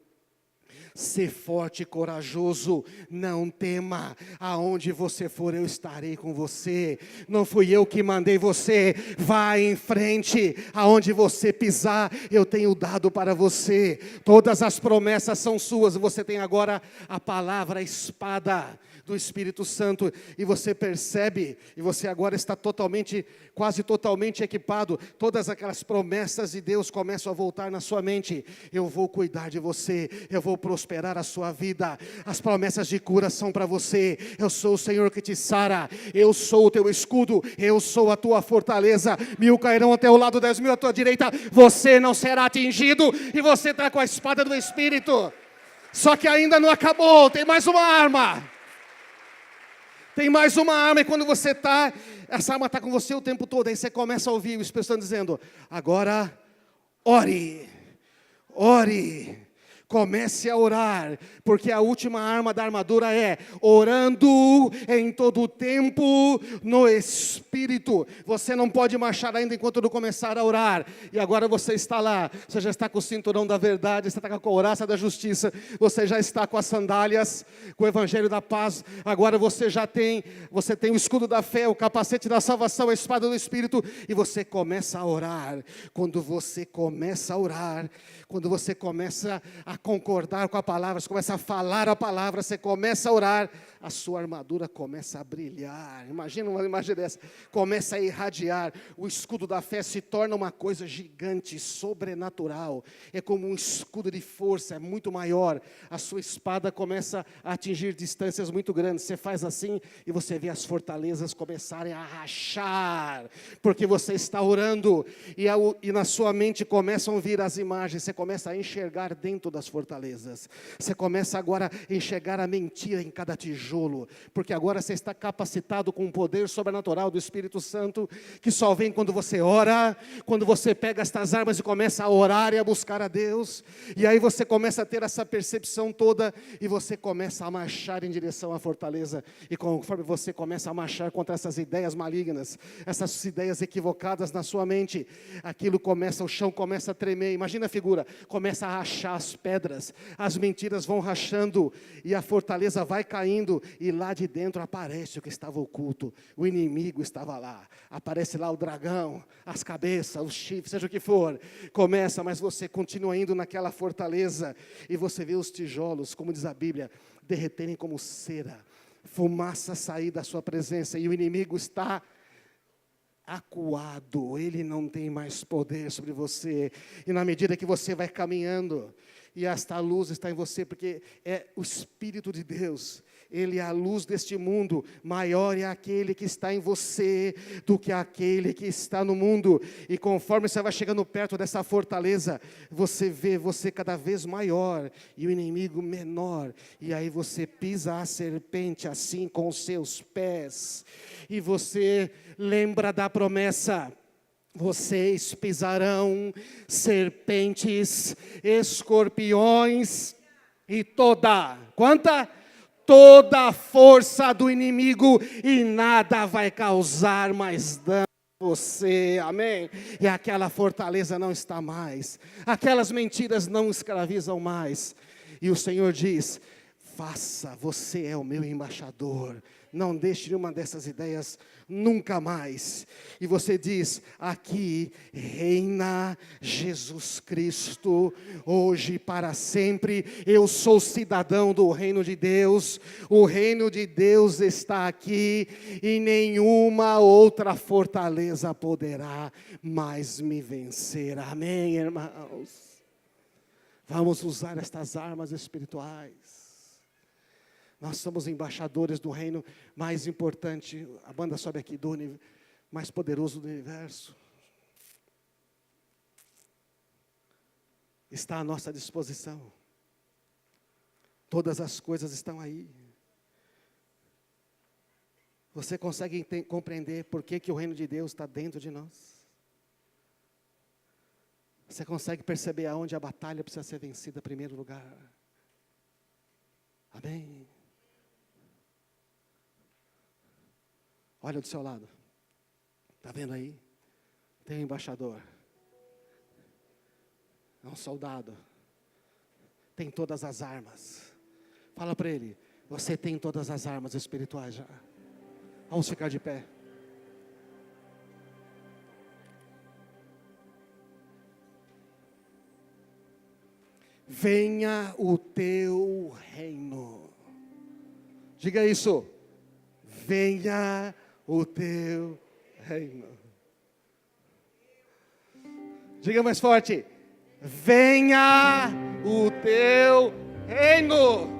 Ser forte e corajoso, não tema, aonde você for eu estarei com você, não fui eu que mandei você, vai em frente, aonde você pisar eu tenho dado para você, todas as promessas são suas, você tem agora a palavra, a espada do Espírito Santo, e você percebe, e você agora está quase totalmente equipado, todas aquelas promessas de Deus começam a voltar na sua mente. Eu vou cuidar de você, eu vou prosperar a sua vida, as promessas de cura são para você, eu sou o Senhor que te sara, eu sou o teu escudo, eu sou a tua fortaleza, 1000 cairão ao teu lado, 10.000 à tua direita, você não será atingido, e você está com a espada do Espírito. Só que ainda não acabou, tem mais uma arma. Tem mais uma arma, e quando você está, essa arma está com você o tempo todo, aí você começa a ouvir o Espírito Santo dizendo, agora ore, comece a orar, porque a última arma da armadura é orando em todo o tempo no Espírito. Você não pode marchar ainda enquanto não começar a orar. E agora você está lá, você já está com o cinturão da verdade, você está com a couraça da justiça, você já está com as sandálias, com o evangelho da paz. Agora você tem o escudo da fé, o capacete da salvação, a espada do Espírito, e você começa a orar. Quando você começa a orar, quando você começa a concordar com a palavra, você começa a falar a palavra, você começa a orar, a sua armadura começa a brilhar. Imagina uma imagem dessa, começa a irradiar, o escudo da fé se torna uma coisa gigante, sobrenatural, é como um escudo de força, é muito maior, a sua espada começa a atingir distâncias muito grandes, você faz assim e você vê as fortalezas começarem a rachar, porque você está orando, e na sua mente começam a vir as imagens, você começa a enxergar dentro das fortalezas, você começa agora a enxergar a mentira em cada tijolo, porque agora você está capacitado com o poder sobrenatural do Espírito Santo, que só vem quando você ora, quando você pega estas armas e começa a orar e a buscar a Deus, e aí você começa a ter essa percepção toda, e você começa a marchar em direção à fortaleza, e conforme você começa a marchar contra essas ideias malignas, essas ideias equivocadas na sua mente, aquilo começa, o chão começa a tremer, imagina a figura, começa a rachar as pedras, as mentiras vão rachando, e a fortaleza vai caindo, e lá de dentro aparece o que estava oculto, o inimigo estava lá, aparece lá o dragão, as cabeças, os chifres, seja o que for, começa, mas você continua indo naquela fortaleza, e você vê os tijolos, como diz a Bíblia, derreterem como cera, fumaça sair da sua presença, e o inimigo está acuado, ele não tem mais poder sobre você, e na medida que você vai caminhando, e esta luz está em você, porque é o Espírito de Deus, Ele é a luz deste mundo, maior é aquele que está em você, do que aquele que está no mundo, e conforme você vai chegando perto dessa fortaleza, você vê você cada vez maior, e o inimigo menor, e aí você pisa a serpente assim com os seus pés, e você lembra da promessa, vocês pisarão serpentes, escorpiões e toda a força do inimigo, e nada vai causar mais dano a você, amém? E aquela fortaleza não está mais, aquelas mentiras não escravizam mais, e o Senhor diz, faça, você é o meu embaixador, não deixe nenhuma dessas ideias nunca mais. E você diz, aqui reina Jesus Cristo, hoje e para sempre, eu sou cidadão do reino de Deus, o reino de Deus está aqui, e nenhuma outra fortaleza poderá mais me vencer, amém, irmãos? Vamos usar estas armas espirituais. Nós somos embaixadores do reino mais importante, a banda sobe aqui, do mais poderoso do universo. Está à nossa disposição. Todas as coisas estão aí. Você consegue compreender por que o reino de Deus está dentro de nós? Você consegue perceber aonde a batalha precisa ser vencida em primeiro lugar? Amém? Olha do seu lado, está vendo aí? Tem um embaixador, é um soldado, tem todas as armas. Fala para ele, você tem todas as armas espirituais já. Vamos ficar de pé. Venha o teu reino. Diga isso. Venha o teu reino. Diga mais forte. Venha o teu reino.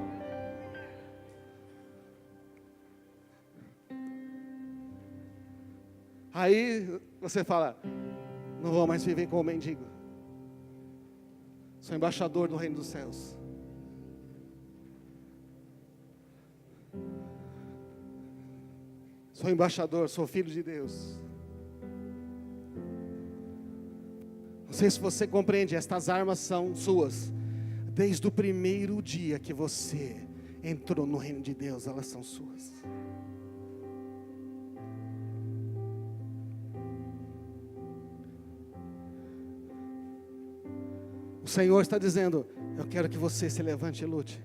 Aí você fala, não vou mais viver como mendigo. Sou embaixador do reino dos céus. Sou embaixador, sou filho de Deus. Não sei se você compreende, estas armas são suas. Desde o primeiro dia que você entrou no reino de Deus, elas são suas. O Senhor está dizendo, eu quero que você se levante e lute.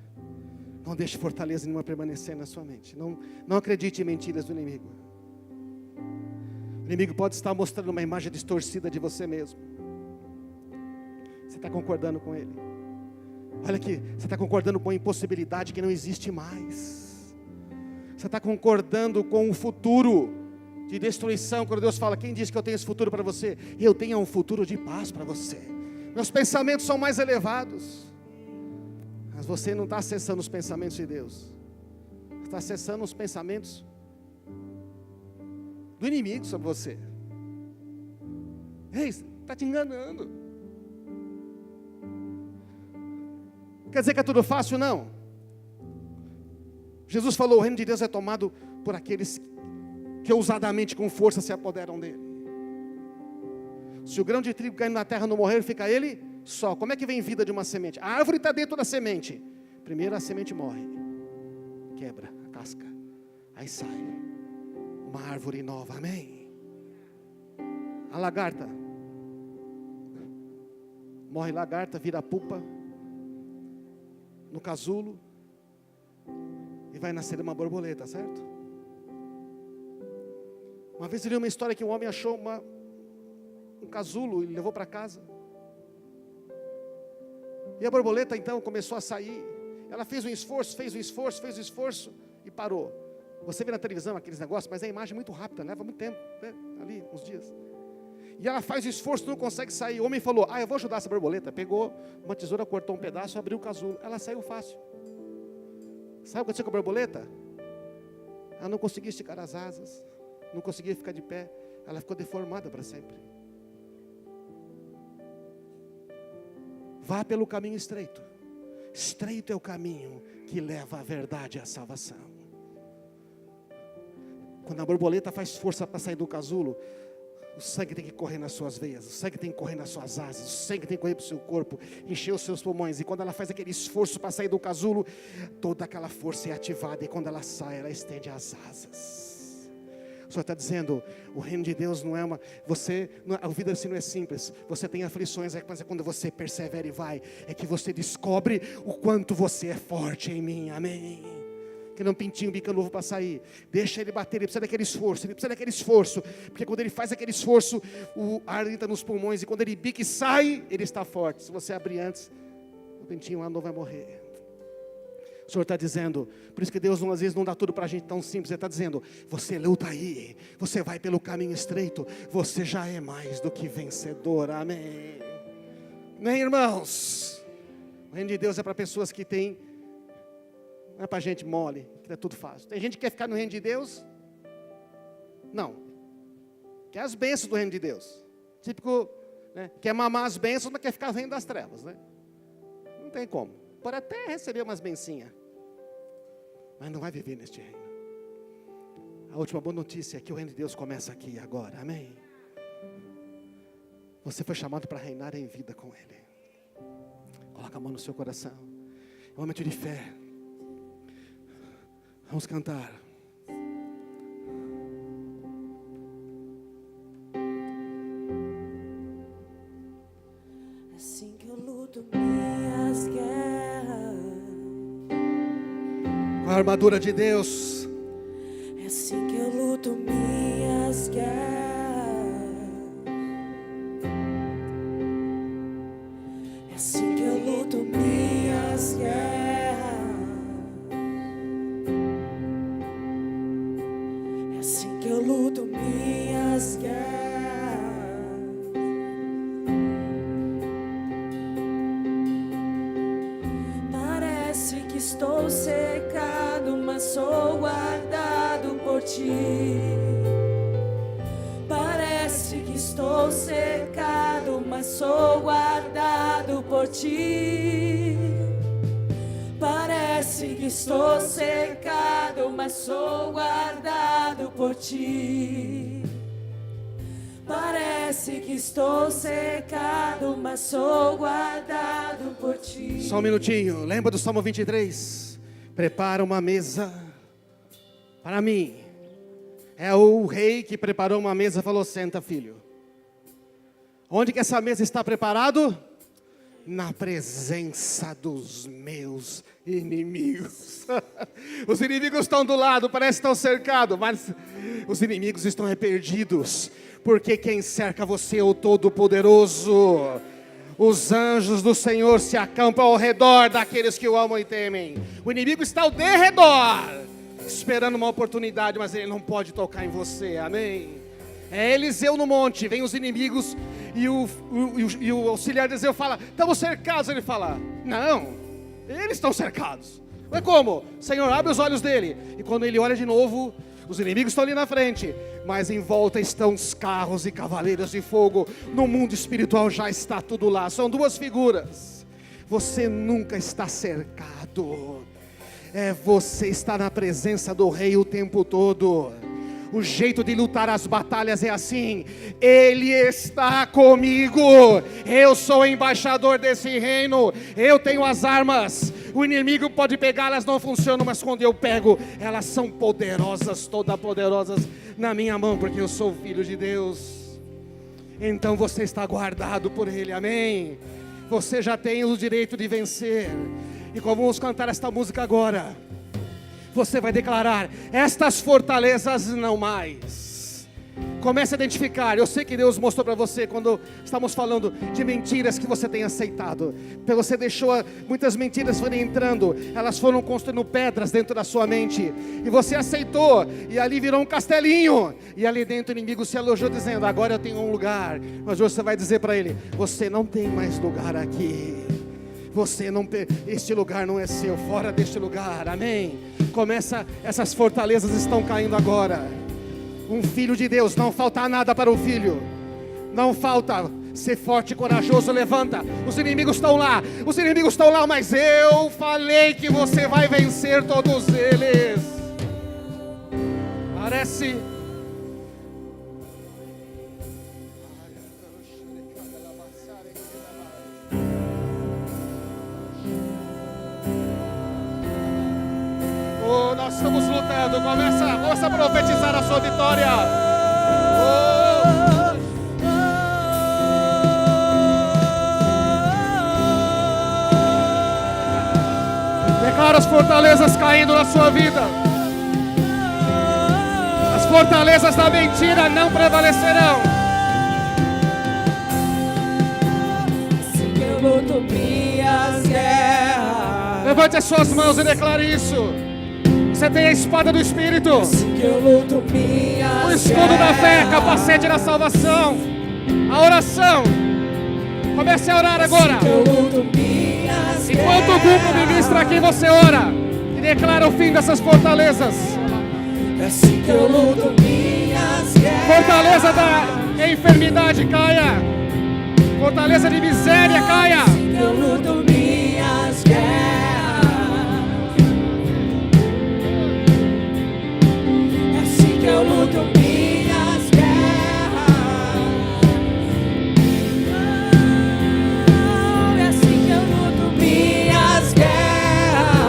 Não deixe fortaleza nenhuma permanecer na sua mente. Não acredite em mentiras do inimigo. O inimigo pode estar mostrando uma imagem distorcida de você mesmo. Você está concordando com ele? Olha aqui, você está concordando com a impossibilidade que não existe mais. Você está concordando com o futuro de destruição, quando Deus fala, quem diz que eu tenho esse futuro para você? Eu tenho um futuro de paz para você. Meus pensamentos são mais elevados. Mas você não está acessando os pensamentos de Deus. Você está acessando os pensamentos do inimigo sobre você. Ei, está te enganando. Quer dizer que é tudo fácil? Não. Jesus falou, o reino de Deus é tomado por aqueles que ousadamente com força se apoderam dele. Se o grão de trigo caindo na terra não morrer, fica ele só. Como é que vem vida de uma semente? A árvore está dentro da semente. Primeiro a semente morre, quebra a casca, aí sai uma árvore nova, amém? A lagarta, morre lagarta, vira pupa no casulo e vai nascer uma borboleta, certo? Uma vez eu li uma história que um homem achou um casulo e levou para casa. E a borboleta então começou a sair. Ela fez um esforço e parou. Você vê na televisão aqueles negócios, mas é imagem muito rápida, leva muito tempo, né? Ali, uns dias. E ela faz o esforço, não consegue sair. O homem falou, eu vou ajudar essa borboleta. Pegou uma tesoura, cortou um pedaço, abriu o casulo. Ela saiu fácil. Sabe o que aconteceu com a borboleta? Ela não conseguia esticar as asas, não conseguia ficar de pé. Ela ficou deformada para sempre. Vá pelo caminho estreito. Estreito é o caminho que leva à verdade e à salvação. Quando a borboleta faz força para sair do casulo, o sangue tem que correr nas suas veias, o sangue tem que correr nas suas asas, o sangue tem que correr para o seu corpo, encher os seus pulmões. E quando ela faz aquele esforço para sair do casulo, toda aquela força é ativada. E quando ela sai, ela estende as asas. O Senhor está dizendo, o reino de Deus não é a vida assim não é simples. Você tem aflições, mas é quando você persevera e vai, é que você descobre o quanto você é forte em mim, amém? Que não pintinho, bica novo para sair. Deixa ele bater, ele precisa daquele esforço. Porque quando ele faz aquele esforço, o ar entra nos pulmões. E quando ele bica e sai, ele está forte. Se você abrir antes, o pintinho lá não vai morrer. O Senhor está dizendo, por isso que Deus às vezes não dá tudo para a gente tão simples. Ele está dizendo, você luta aí, você vai pelo caminho estreito, você já é mais do que vencedor, amém? Amém, irmãos? O reino de Deus é para pessoas que têm, não é para gente mole, que é tudo fácil. Tem gente que quer ficar no reino de Deus? Não. Quer as bênçãos do reino de Deus. Típico, né? Quer mamar as bênçãos, mas quer ficar no reino das trevas, né? Não tem como. Pode até receber umas bencinhas, mas não vai viver neste reino. A última boa notícia é que o reino de Deus começa aqui agora, amém? Você foi chamado para reinar em vida com Ele. Coloca a mão no seu coração. É um momento de fé. Vamos cantar. Assim que eu luto minhas guerras, Com a armadura de Deus. é assim que eu luto minhas guerras, é assim que eu luto minhas guerras, é assim que eu luto minhas guerras. Parece que estou cercado, mas sou guardado por ti. Parece que estou cercado, mas sou guardado por ti. Parece que estou cercado, mas sou guardado por ti. Parece que estou cercado, mas sou guardado por ti. Só um minutinho, lembra do Salmo 23? Prepara uma mesa para mim. É o rei que preparou uma mesa e falou, senta filho. Onde que essa mesa está preparada? Na presença dos meus inimigos. Os inimigos estão do lado, parece que estão cercados, mas os inimigos estão perdidos, porque quem cerca você é o Todo-Poderoso. Os anjos do Senhor se acampam ao redor daqueles que o amam e temem. O inimigo está ao derredor, esperando uma oportunidade, mas ele não pode tocar em você, amém? É Eliseu no monte, vem os inimigos e o auxiliar de Eliseu fala, estamos cercados. Ele fala, não, eles estão cercados. Mas como? Senhor, abre os olhos dele. E quando ele olha de novo, os inimigos estão ali na frente, mas em volta estão os carros e cavaleiros de fogo. No mundo espiritual já está tudo lá. São duas figuras. Você nunca está cercado. Você está na presença do Rei o tempo todo. O jeito de lutar as batalhas é assim: Ele está comigo, eu sou embaixador desse reino, eu tenho as armas, o inimigo pode pegar, elas não funcionam, mas quando eu pego, elas são poderosas, todas poderosas na minha mão, porque eu sou filho de Deus. Então você está guardado por Ele, amém? Você já tem o direito de vencer. E como vamos cantar esta música agora, você vai declarar, estas fortalezas não mais. Comece a identificar. Eu sei que Deus mostrou para você, quando estamos falando de mentiras que você tem aceitado. Você deixou, muitas mentiras foram entrando, elas foram construindo pedras dentro da sua mente, e você aceitou, e ali virou um castelinho, e ali dentro o inimigo se alojou dizendo, agora eu tenho um lugar. Mas hoje você vai dizer para ele, você não tem mais lugar aqui. Você não, este lugar não é seu, fora deste lugar, amém? Começa, essas fortalezas estão caindo agora. Um filho de Deus, não falta nada para o filho, não falta. Ser forte e corajoso, levanta. Os inimigos estão lá, mas eu falei que você vai vencer todos eles. Parece... Nós estamos lutando, começa a profetizar a sua vitória. Declara as fortalezas caindo na sua vida. As fortalezas da mentira não prevalecerão. Assim que eu luto minhas guerras. Levante as suas mãos e declare isso. Você tem a espada do Espírito, o escudo da fé, capacete da salvação, a oração. Comece a orar agora. Enquanto o grupo ministra aqui, você ora e declara o fim dessas fortalezas. Fortaleza da enfermidade caia, fortaleza de miséria caia. Eu luto minhas guerras. Eu luto minhas guerras. É assim que eu luto minhas guerras.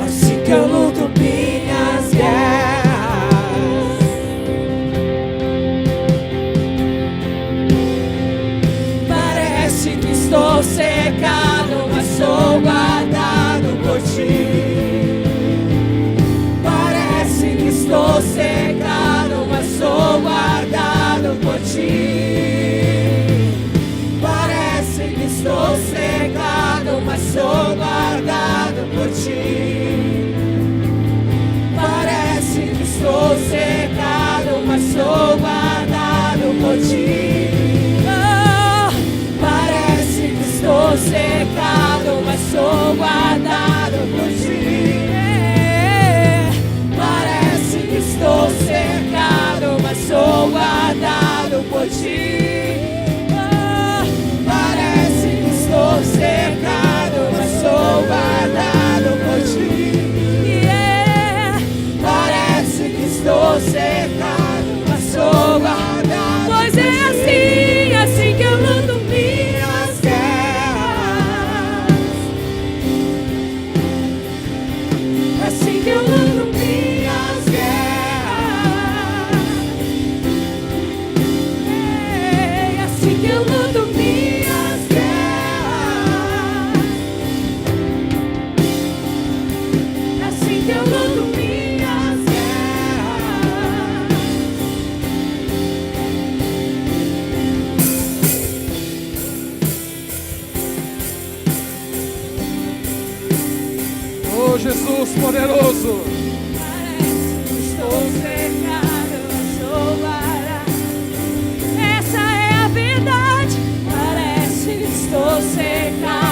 Assim que eu luto minhas guerras. Parece que estou secado, mas sou guardado por ti. Estou secado, mas sou guardado por ti. Parece que estou secado, mas sou guardado por ti. Parece que estou secado, mas sou guardado por ti. Parece que estou secado, mas sou guardado por ti. Estou cercado, mas sou guardado por ti. Parece que estou cercado, mas sou guardado por ti. Parece que estou cercado, mas sou guardado. Pois é assim, assim que eu luto minhas guerras. Assim que eu luto minhas guerras. Jesus poderoso. Estou cercado, sou varado. Essa é a verdade. Parece que estou cercado.